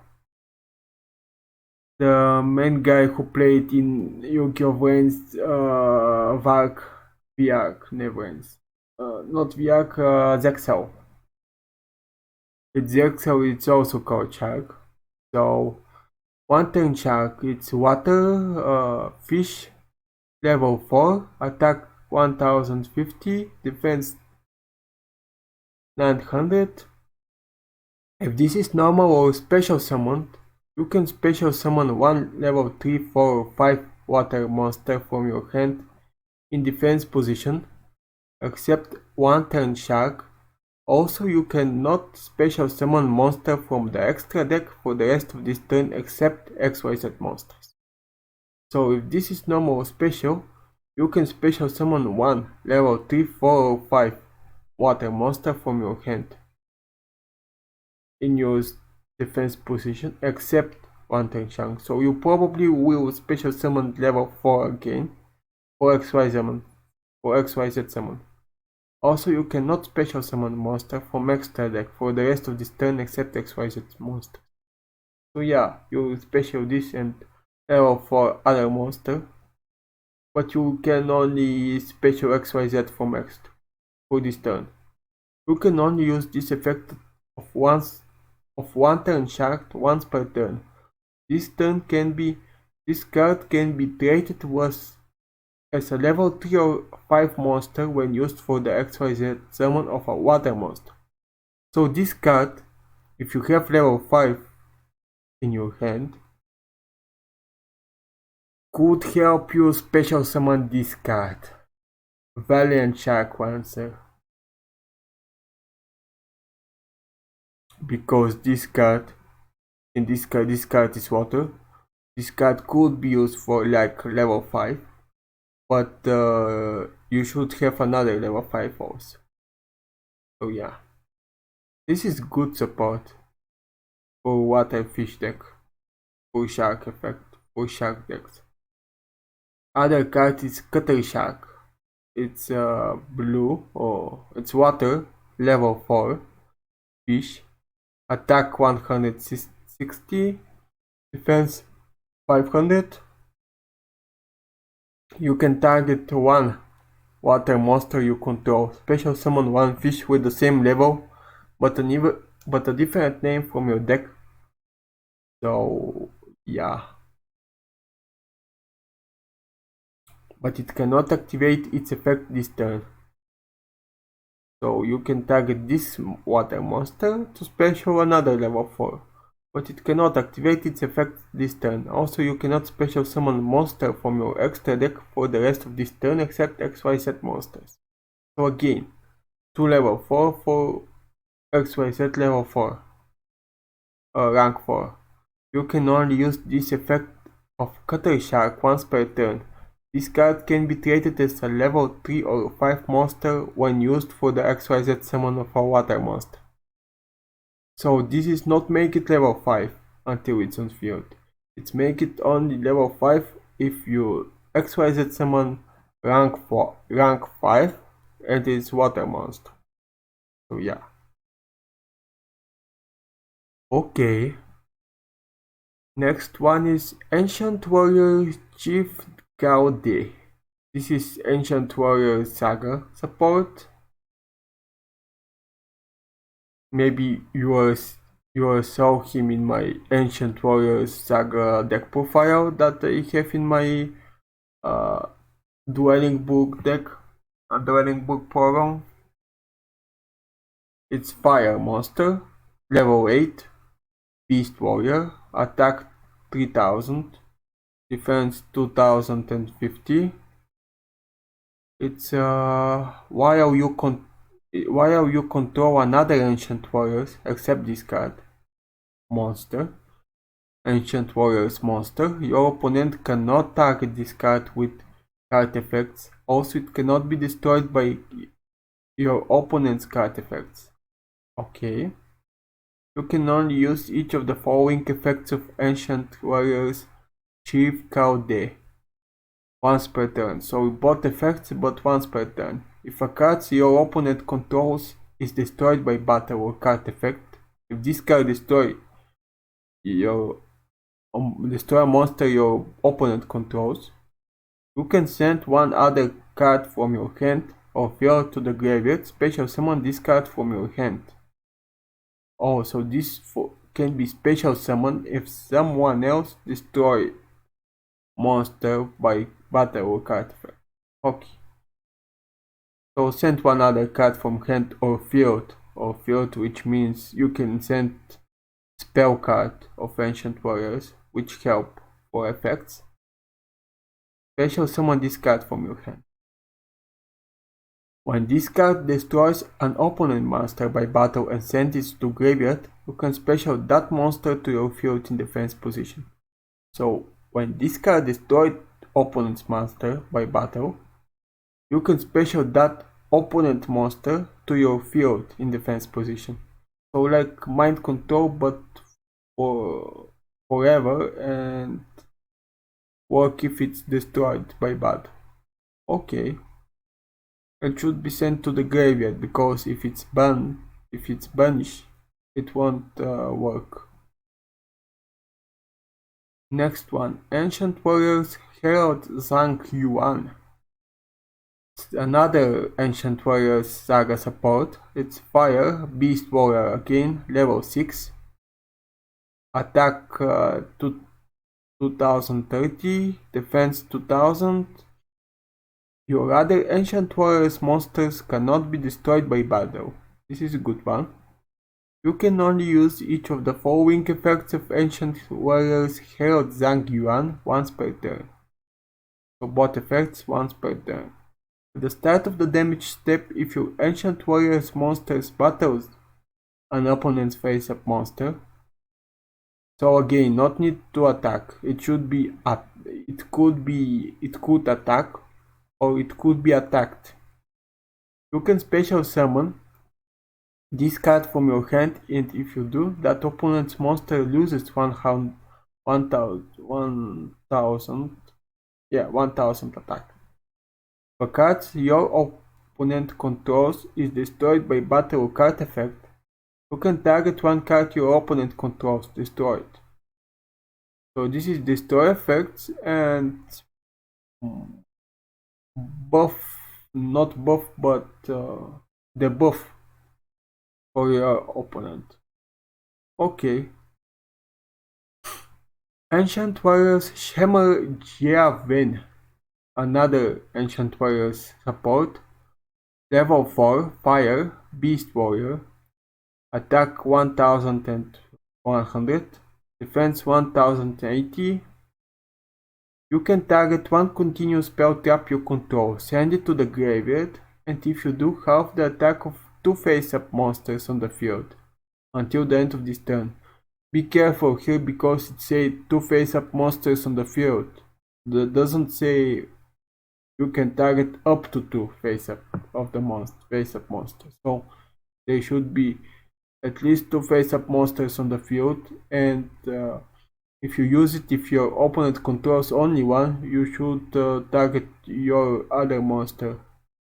The main guy who played in Yu-Gi-Oh! Vrains, Vark, Viark, Neverends. Not Viark, Zexal. It's Zexal, it's also called Shark. So, One Turn Shark, it's water, fish, level 4, attack 1050, defense 900. If this is normal or special summoned, you can special summon one level 3, 4 or 5 water monster from your hand in defense position, except One Turn Shark. Also, you cannot special summon monster from the extra deck for the rest of this turn except XYZ monsters. So if this is normal or special, you can special summon one level 3, 4 or 5 water monster from your hand in your defense position except One Turn Shark. So you probably will special summon level 4 again for XYZ summon. Also, you cannot special summon monster from extra deck for the rest of this turn except XYZ monster. So yeah, you special this and level 4 other monster, but you can only special XYZ from extra for this turn. You can only use this effect of One Turn Shark once per turn. This card can be traded as a level 3 or 5 monster when used for the XYZ summon of a water monster. So this card, if you have level 5 in your hand, could help you special summon this card, Valiant Shark Rancer. Because this card is water. This card could be used for like level 5, but you should have another level 5 also. So yeah, this is good support for water fish deck, for shark effect, for shark decks. Other card is Cutter Shark. It's blue, or it's water, level 4 fish, attack 160, defense 500. You can target one water monster you control, special summon one fish with the same level but a different name from your deck. So yeah, but it cannot activate its effect this turn. So you can target this water monster to special another level 4, but it cannot activate its effect this turn. Also, you cannot special summon monster from your extra deck for the rest of this turn except XYZ monsters. So again, 2 level 4 for XYZ level 4, rank 4. You can only use this effect of Cutter Shark once per turn. This card can be treated as a level 3 or 5 monster when used for the XYZ summon of a water monster. So this is not make it level 5 until it's on field. It's make it only level 5 if you XYZ summon rank 5 and it's water monster. So yeah. Okay. Next one is Ancient Warrior Chief Gaude. This is Ancient Warrior Saga support. Maybe you saw him in my Ancient Warrior Saga deck profile that I have in my Dwelling Book deck, a Dwelling Book program. It's Fire Monster, level 8, Beast Warrior, attack 3000, defense 2050. It's while you control another Ancient Warriors, except this card, monster, Ancient Warriors monster, your opponent cannot target this card with card effects. Also, it cannot be destroyed by your opponent's card effects. Okay. You can only use each of the following effects of Ancient Warriors Chief Gaude once per turn. So both effects, but once per turn. If a card your opponent controls is destroyed by battle or card effect, if this card destroy a monster your opponent controls, you can send one other card from your hand or field to the graveyard, special summon this card from your hand. Oh, so this can be special summoned if someone else destroy monster by battle or card effect. Okay. So send one other card from hand or field, which means you can send spell card of Ancient Warriors, which help for effects. Special summon this card from your hand. When this card destroys an opponent monster by battle and sends it to graveyard, you can special that monster to your field in defense position. So when this card destroys opponent's monster by battle, you can special that opponent monster to your field in defense position. So like mind control, but for forever, and work if it's destroyed by battle. Okay. It should be sent to the graveyard, because if it's banished, it won't work. Next one, Ancient Warriors Herald Zhang Yuan. It's another Ancient Warriors Saga support. It's Fire, Beast Warrior again, level 6. Attack 2030, defense 2000. Your other Ancient Warriors monsters cannot be destroyed by battle. This is a good one. You can only use each of the following effects of Ancient Warriors Herald Zhang Yuan once per turn. So both effects once per turn. At the start of the damage step, if your Ancient Warriors monsters battles an opponent's face-up monster, so again, not need to attack. It could attack, or it could be attacked. You can special summon this card from your hand, and if you do, that opponent's monster loses 1000 attack. The card your opponent controls is destroyed by battle or card effect. You can target one card your opponent controls destroyed. So this is destroy effects and debuff for your opponent. Okay. Ancient Warriors Shemar Jiaven, another Ancient Warriors support. Level 4, Fire, Beast Warrior. Attack 1100. Defense 1080. You can target one continuous spell trap you control, send it to the graveyard, and if you do, halve the attack of 2 face-up monsters on the field until the end of this turn. Be careful here because it says 2 face-up monsters on the field. That doesn't say you can target up to 2 face-up of the face-up monsters. So there should be at least 2 face-up monsters on the field, and if you use it, if your opponent controls only one, you should target your other monster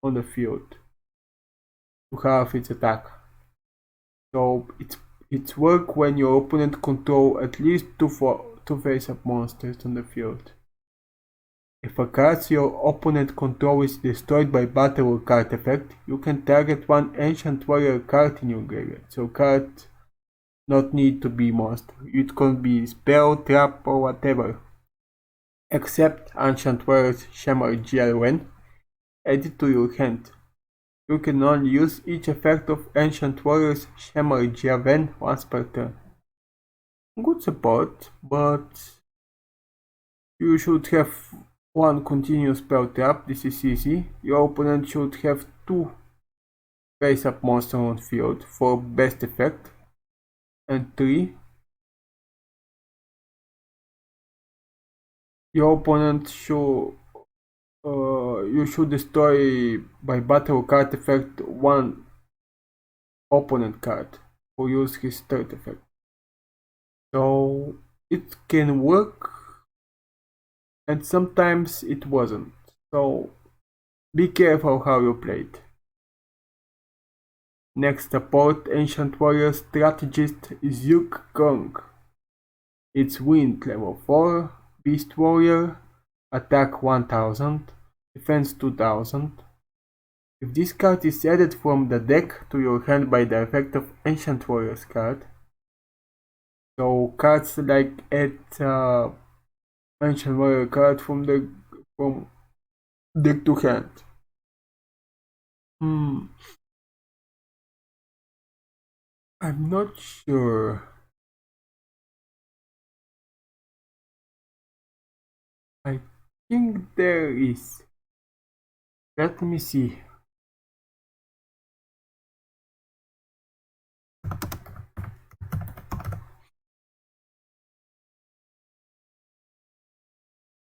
on the field to halve its attack. So it's work when your opponent controls at least 2 face-up monsters on the field. If a card your opponent controls is destroyed by battle or card effect, you can target one Ancient Warrior card in your graveyard. So card not need to be monster. It can be spell, trap, or whatever. Except Ancient Warriors Shemar Jiawen. Add it to your hand. You can only use each effect of Ancient Warriors Shemar Jiawen once per turn. Good support, but you should have one continuous spell trap. This is easy. Your opponent should have 2 face-up monsters on field for best effect. And 3. Your opponent should you should destroy by battle card effect 1 opponent card or use his third effect. So it can work, and sometimes it wasn't. So be careful how you play it. Next support, Ancient Warrior Strategist Zhuk Gong. It's Wind level 4, Beast Warrior, attack 1000, defense 2000. If this card is added from the deck to your hand by the effect of Ancient Warriors card, so cards like add Ancient Warrior card from deck to hand. I'm not sure. I think there is. Let me see.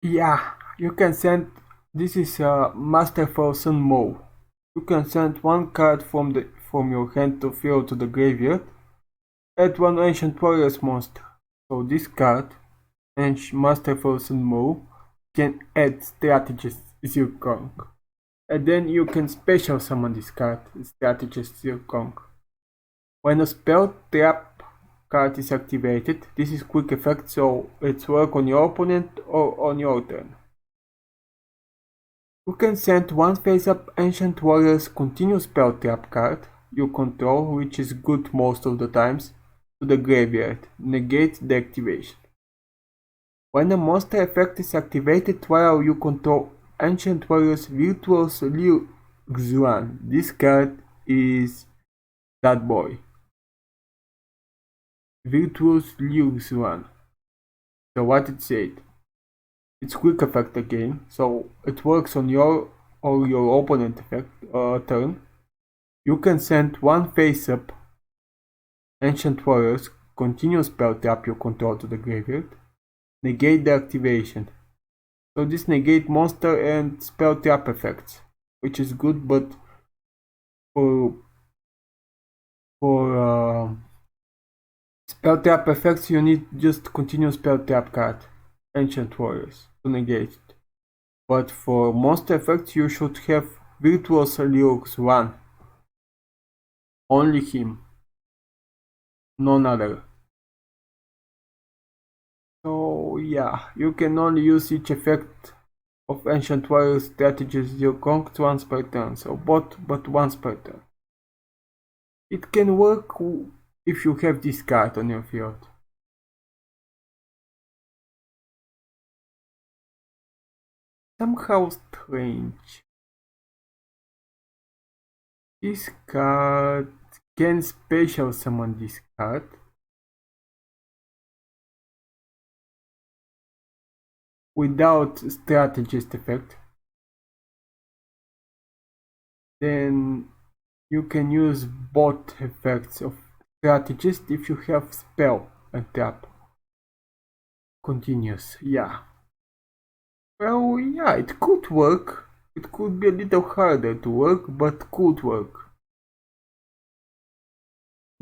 Yeah, you can send. This is Masterful Sun Mo. You can send one card from your hand to field to the graveyard. Add one Ancient Warriors monster. So this card, Masterful Sun Mo, can add Strategist Zircon. And then you can special summon this card, Strategist Zircon. When a spell trap card is activated, this is quick effect, so it's work on your opponent or on your turn. You can send one face-up Ancient Warriors continuous spell trap card you control, which is good most of the times, to the graveyard. Negate the activation. When a monster effect is activated while you control Ancient Warriors Virtuos Liu Xuan. This card is that boy. Virtuos Liu Xuan. So what it said? It's quick effect again, so it works on your or your opponent effect turn. You can send one face-up Ancient Warriors, continue spell trap you control to the graveyard, negate the activation. So this negate monster and spell trap effects, which is good, but for spell trap effects you need just continue spell trap card, Ancient Warriors, to negate it. But for monster effects you should have Virtuos Liu Xuan. Only him. None other. So yeah, you can only use each effect of Ancient Warrior strategies you conquer once per turn, so but once per turn. It can work if you have this card on your field. Somehow strange. This card can special summon this card. Without strategist effect. Then you can use both effects of strategist if you have spell and trap. Continuous, yeah. Well, yeah, it could work. It could be a little harder to work, but could work.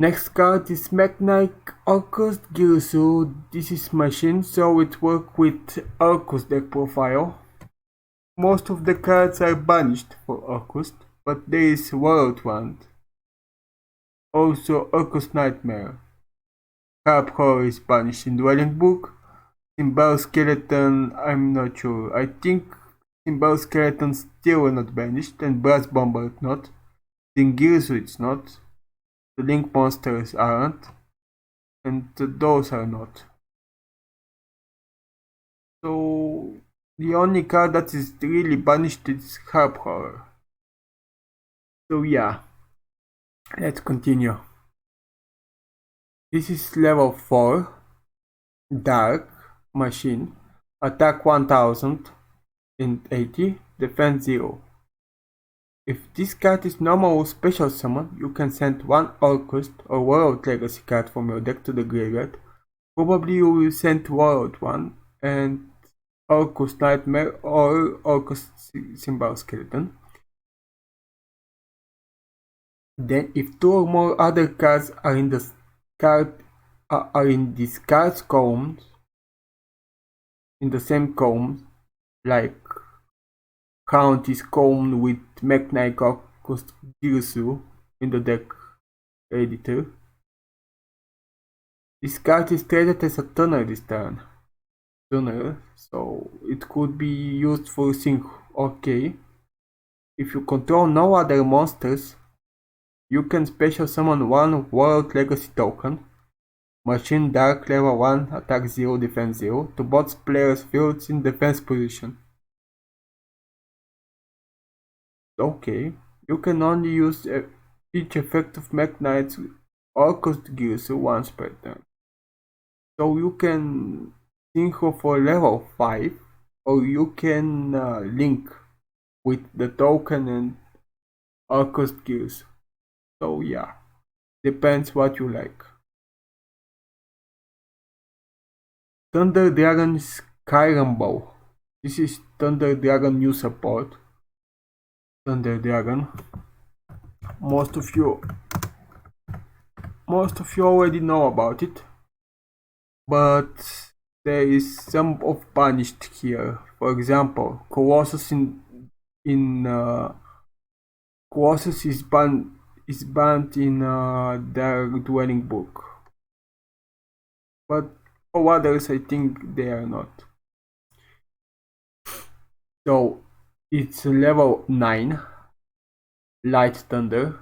Next card is Mekk-Knight Arcus Girsu. This is machine, so it works with Arcus deck profile. Most of the cards are banished for Arcus, but there is World Wand. Also Arcus Nightmare. Harp Horror is banished in Dwelling Book. Symbol Skeleton, I'm not sure. I think Symbol Skeleton still not banished, and Brass Bomber not. Then Girsu it's not. The Link Monsters aren't. And those are not. So the only card that is really banished is Harp Horror. So yeah, let's continue. This is level 4. Dark Machine. Attack 1080, defense 0. If this card is normal or special summon, you can send one Orcust or World Legacy card from your deck to the graveyard. Probably you will send World one and Orcus Nightmare or Orcus Symbol Skeleton. Then if two or more other cards are in the these cards columns, in the same column, like Count is column with Mekk-Knight Arcus Girsu in the deck editor. This card is traded as a tuner this turn. Tuner, so it could be used for sync. Okay. If you control no other monsters, you can special summon one World Legacy token. Machine Dark level 1, attack 0, defense 0 to both players' fields in defense position. Okay, you can only use each effect of Mekk-Knight's Arcus Girsu once per turn. So you can synchro for level 5, or you can link with the token and Arcus Girsu. So yeah, depends what you like. Thunder Dragon Skyrumble. This is Thunder Dragon new support. Thunder Dragon. Most of you already know about it, but there is some of banished here. For example, Colossus Colossus is banned in their Dwelling Book, but for others I think they are not. So it's level 9 Light Thunder,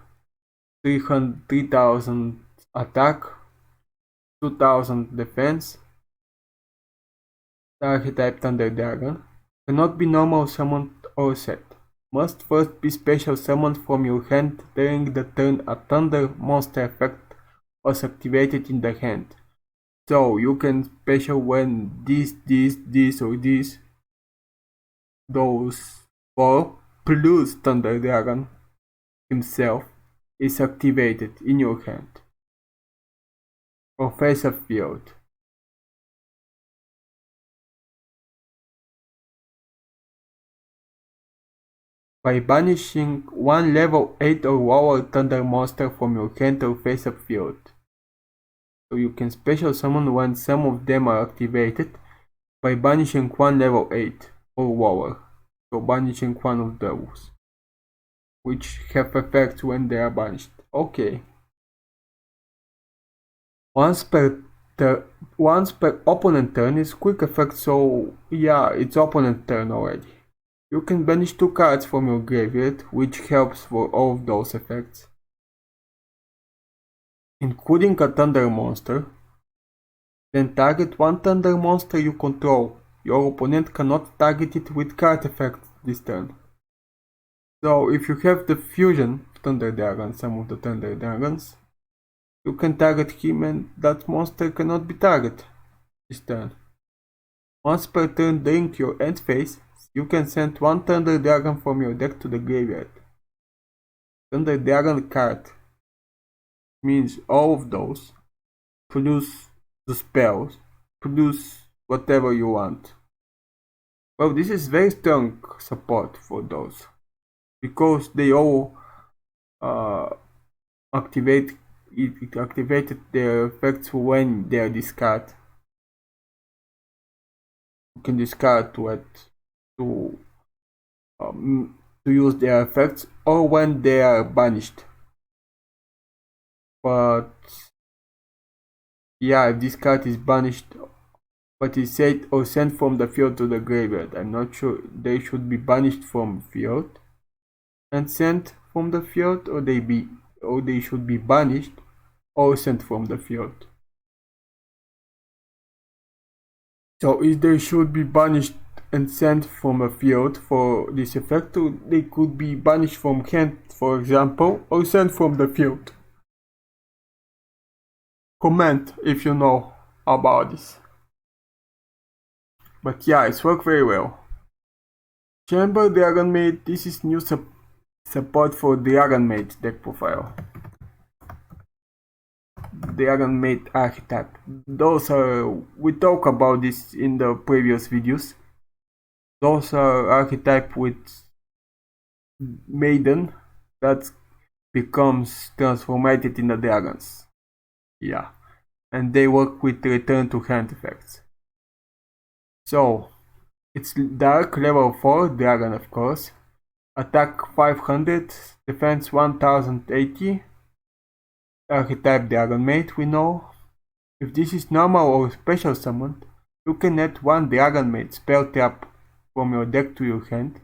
3000 attack, 2000 defense, archetype Thunder Dragon, cannot be normal summoned or set. Must first be special summoned from your hand during the turn a Thunder monster effect was activated in the hand. So you can special when this or this, those four plus Thunder Dragon himself is activated in your hand or face a field. By banishing one level 8 or lower Thunder monster from your hand or face a field. So you can special summon when some of them are activated by banishing one level 8 or lower. So banishing one of those, which have effects when they are banished. Okay. Once per opponent turn is quick effect, so yeah, it's opponent turn already. You can banish 2 cards from your graveyard, which helps for all of those effects, including a Thunder monster. Then target one Thunder monster you control. Your opponent cannot target it with card effects this turn. So if you have the fusion Thunder Dragon, some of the Thunder Dragons, you can target him and that monster cannot be targeted this turn. Once per turn during your end phase, you can send one Thunder Dragon from your deck to the graveyard. Thunder Dragon card means all of those. Produce the spells. Produce whatever you want. Well, this is very strong support for those. Because they all activated their effects when they are discarded. You can discard to use their effects or when they are banished. But yeah, if this card is banished but is set or sent from the field to the graveyard, I'm not sure. They should be banished from field and sent from the field, or they should be banished or sent from the field. So if they should be banished and sent from a field for this effect, they could be banished from hand, for example, or sent from the field. Comment if you know about this. But yeah, it's worked very well. Chamber Dragon Maid, this is new support for Dragon Maid deck profile. Dragon Maid archetype. Those are, we talked about this in the previous videos. Those are archetype with Maiden that becomes transformed in the dragons. Yeah. And they work with return to hand effects. So, it's dark level 4 dragon, of course. Attack 500, defense 1080. Archetype Dragon Maid, we know. If this is normal or special summoned, you can add one Dragon Maid spell trap from your deck to your hand.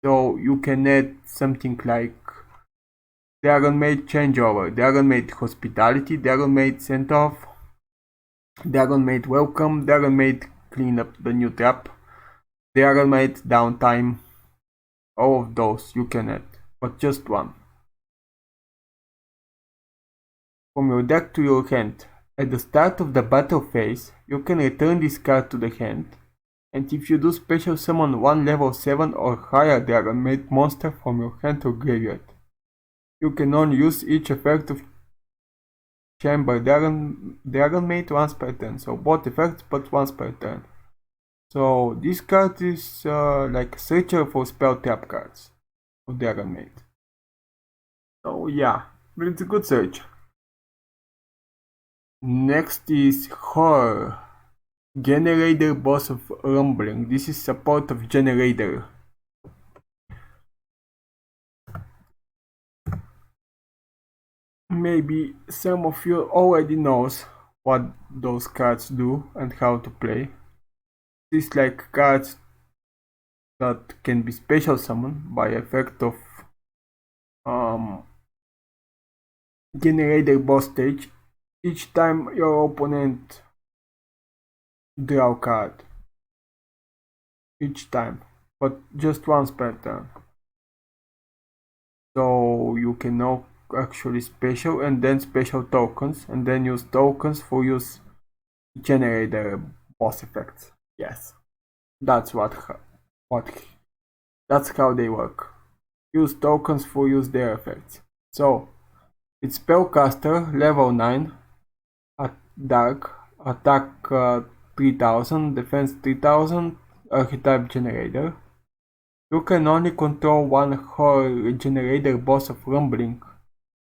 So you can add something like Dragon Maid Changeover, Dragon Maid Hospitality, Dragon Maid Send Off, Dragon Maid Welcome, Dragon Maid Clean Up the New Trap, Dragon Maid Downtime. All of those you can add, but just one. From your deck to your hand. At the start of the battle phase, you can return this card to the hand, and if you do special summon one level 7 or higher Dragon Maid monster from your hand or graveyard. You can only use each effect of Chamber Dragon Maid once per turn, so both effects but once per turn. So this card is like a searcher for spell trap cards of Dragon Maid. So yeah, it's a good search. Next is Horror, Generator Boss of Rumbling. This is support of Generator. Maybe some of you already knows what those cards do and how to play. These like cards that can be special summoned by effect of Generator boss stage. Each time your opponent draw a card. Each time. but just once per turn. So you can now actually special and then special tokens, and then use tokens for use generate the boss effects. Yes, that's that's how they work. Use tokens for use their effects. So it's spellcaster level 9 at dark attack 3000 defense 3000 archetype generator. You can only control one whole generator boss of rumbling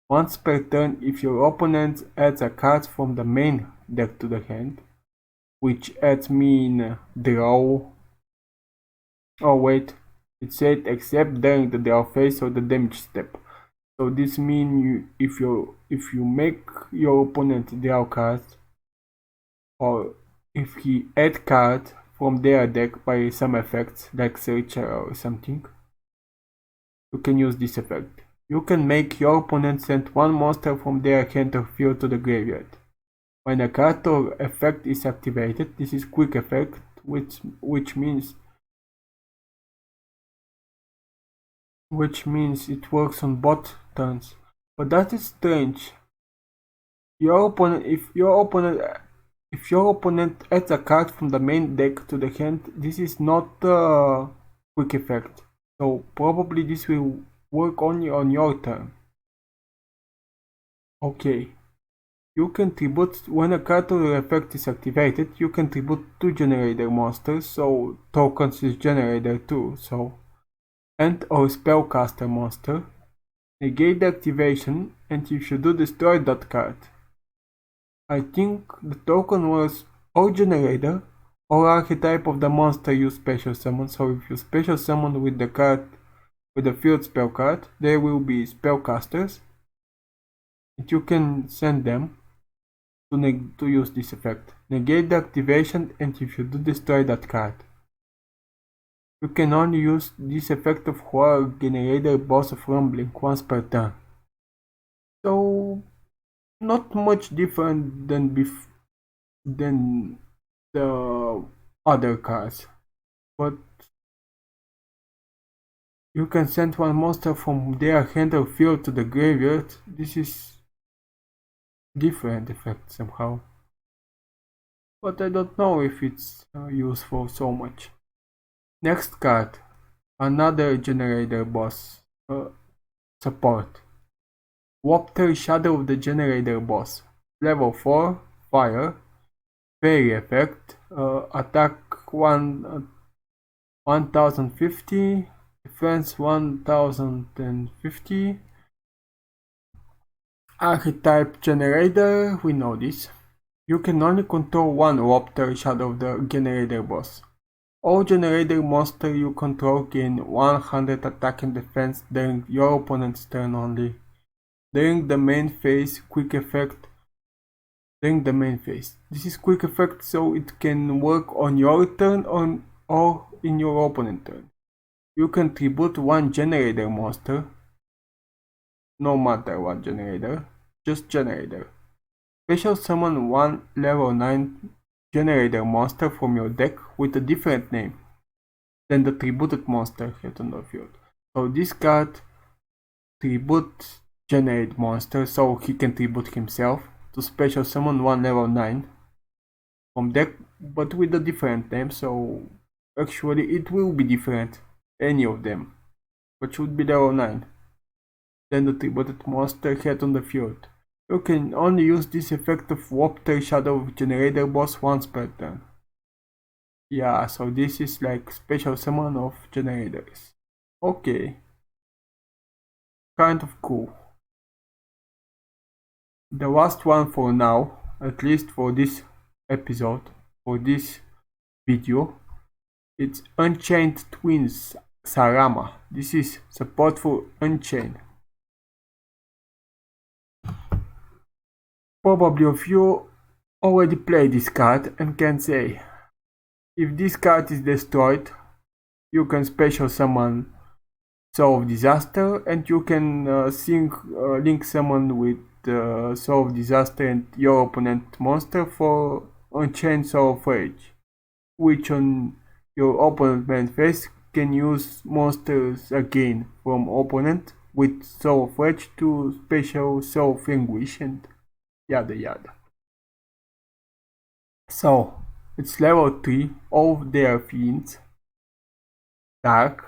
once per turn if your opponent adds a card from the main deck to the hand, which adds mean draw. Oh wait, it said except during the draw phase or the damage step. So this means if you make your opponent draw cards, or if he add card from their deck by some effects like searcher or something, you can use this effect. You can make your opponent send one monster from their hand or field to the graveyard. When a card or effect is activated, this is quick effect, which means it works on both turns. But that is strange. If your opponent adds a card from the main deck to the hand, this is not a quick effect. So probably this will work only on your turn. Okay. You can tribute when a card or effect is activated, you can tribute 2 generator monsters, so tokens is generator 2, so and or spellcaster monster. Negate the activation, and if you do, destroy that card. I think the token was or generator or archetype of the monster you special summon, so if you special summon with the card with the field spell card, there will be spellcasters, and you can send them to use this effect. Negate the activation, and if you do, destroy that card. You can only use this effect of Horror Generator Boss of Rumbling once per turn. So not much different than the other cards, but you can send one monster from their hand or field to the graveyard. This is different effect somehow, but I don't know if it's useful so much. Next card, another generator boss support. Wopter Shadow of the Generator Boss. Level 4, Fire. Fairy effect. Attack 1050. Defense 1050. Archetype Generator, we know this. You can only control one Wopter Shadow of the Generator Boss. All generator monsters you control gain 100 attack and defense during your opponent's turn only. During the main phase, quick effect. During the main phase. This is quick effect, so it can work on your turn or in your opponent's turn. You can tribute one generator monster. No matter what generator. Just generator. Special summon one level 9 generator monster from your deck with a different name than the tributed monster hit on the field. So this card tribute generate monster, so he can tribute himself to special summon one level 9 from deck, but with a different name, so actually it will be different, any of them, but should be level 9. Then the tributed monster hit on the field. You can only use this effect of Wopter Shadow Generator Boss once per turn. Yeah, so this is like special summon of generators. Okay. Kind of cool. The last one for now, at least for this episode, for this video, it's Unchained Twins Sarama. This is support for Unchained. Probably of you already played this card and can say, if this card is destroyed, you can special summon Soul of Disaster, and you can link summon with Soul of Disaster and your opponent monster for Unchained Soul of Rage, which on your opponent main phase can use monsters again from opponent with Soul of Rage to special Soul of Anguish and yada yada. So, it's level 3, all their fiends. Dark.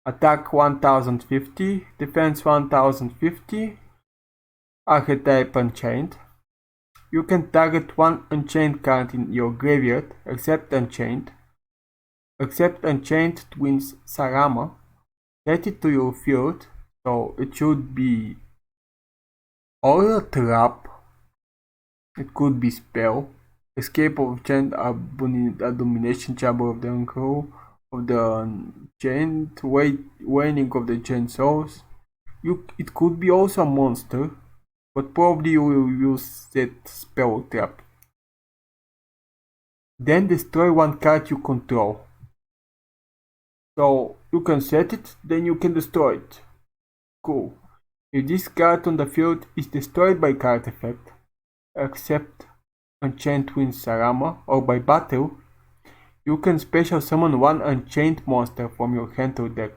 Attack 1050, defense 1050, archetype Unchained. You can target one Unchained card in your graveyard, except Unchained. Except Unchained Twins Sarama. Set it to your field, so it should be or a trap. It could be spell. Escape of Chained Abomination Chamber of the Uncrow of the Chained Waning of the Chained Souls. It could be also a monster, but probably you will use that spell trap. Then destroy one card you control. So you can set it, then you can destroy it. Cool. If this card on the field is destroyed by card effect, except Unchained Twins Sarama, or by battle, you can special summon one Unchained monster from your hand or deck,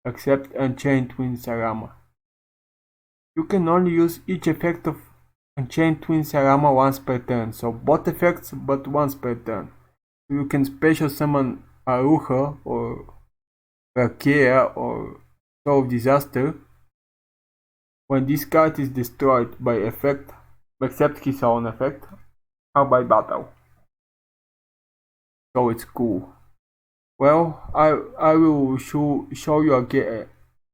except Unchained Twins Sarama. You can only use each effect of Unchained Twins Sarama once per turn, so both effects but once per turn. You can special summon Aruha or Rakea or Soul of Disaster when this card is destroyed by effect, except his own effect, or by battle. So it's cool. Well, I will show you again.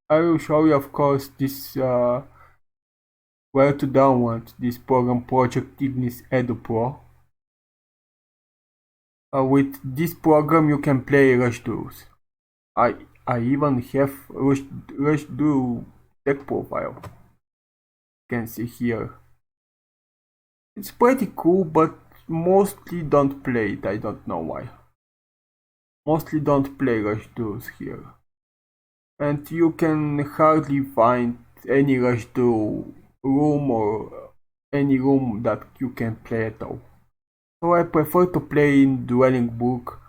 I will show you, of course, this where to download this program, Project Ignis Edu Pro. With this program you can play Rush Duels. I even have Rush Duel deck profile. You can see here. It's pretty cool, but mostly don't play it. I don't know why. Mostly don't play Rush Duels here. And you can hardly find any Rush Duel room or any room that you can play at all. So I prefer to play in Dueling Book,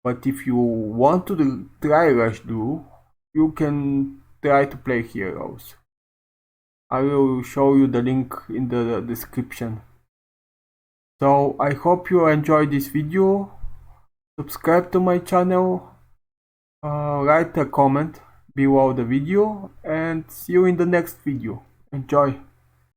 but if you want to try Rush Duel, you can try to play Heroes. I will show you the link in the description. So I hope you enjoyed this video. Subscribe to my channel, write a comment below the video, and see you in the next video. Enjoy!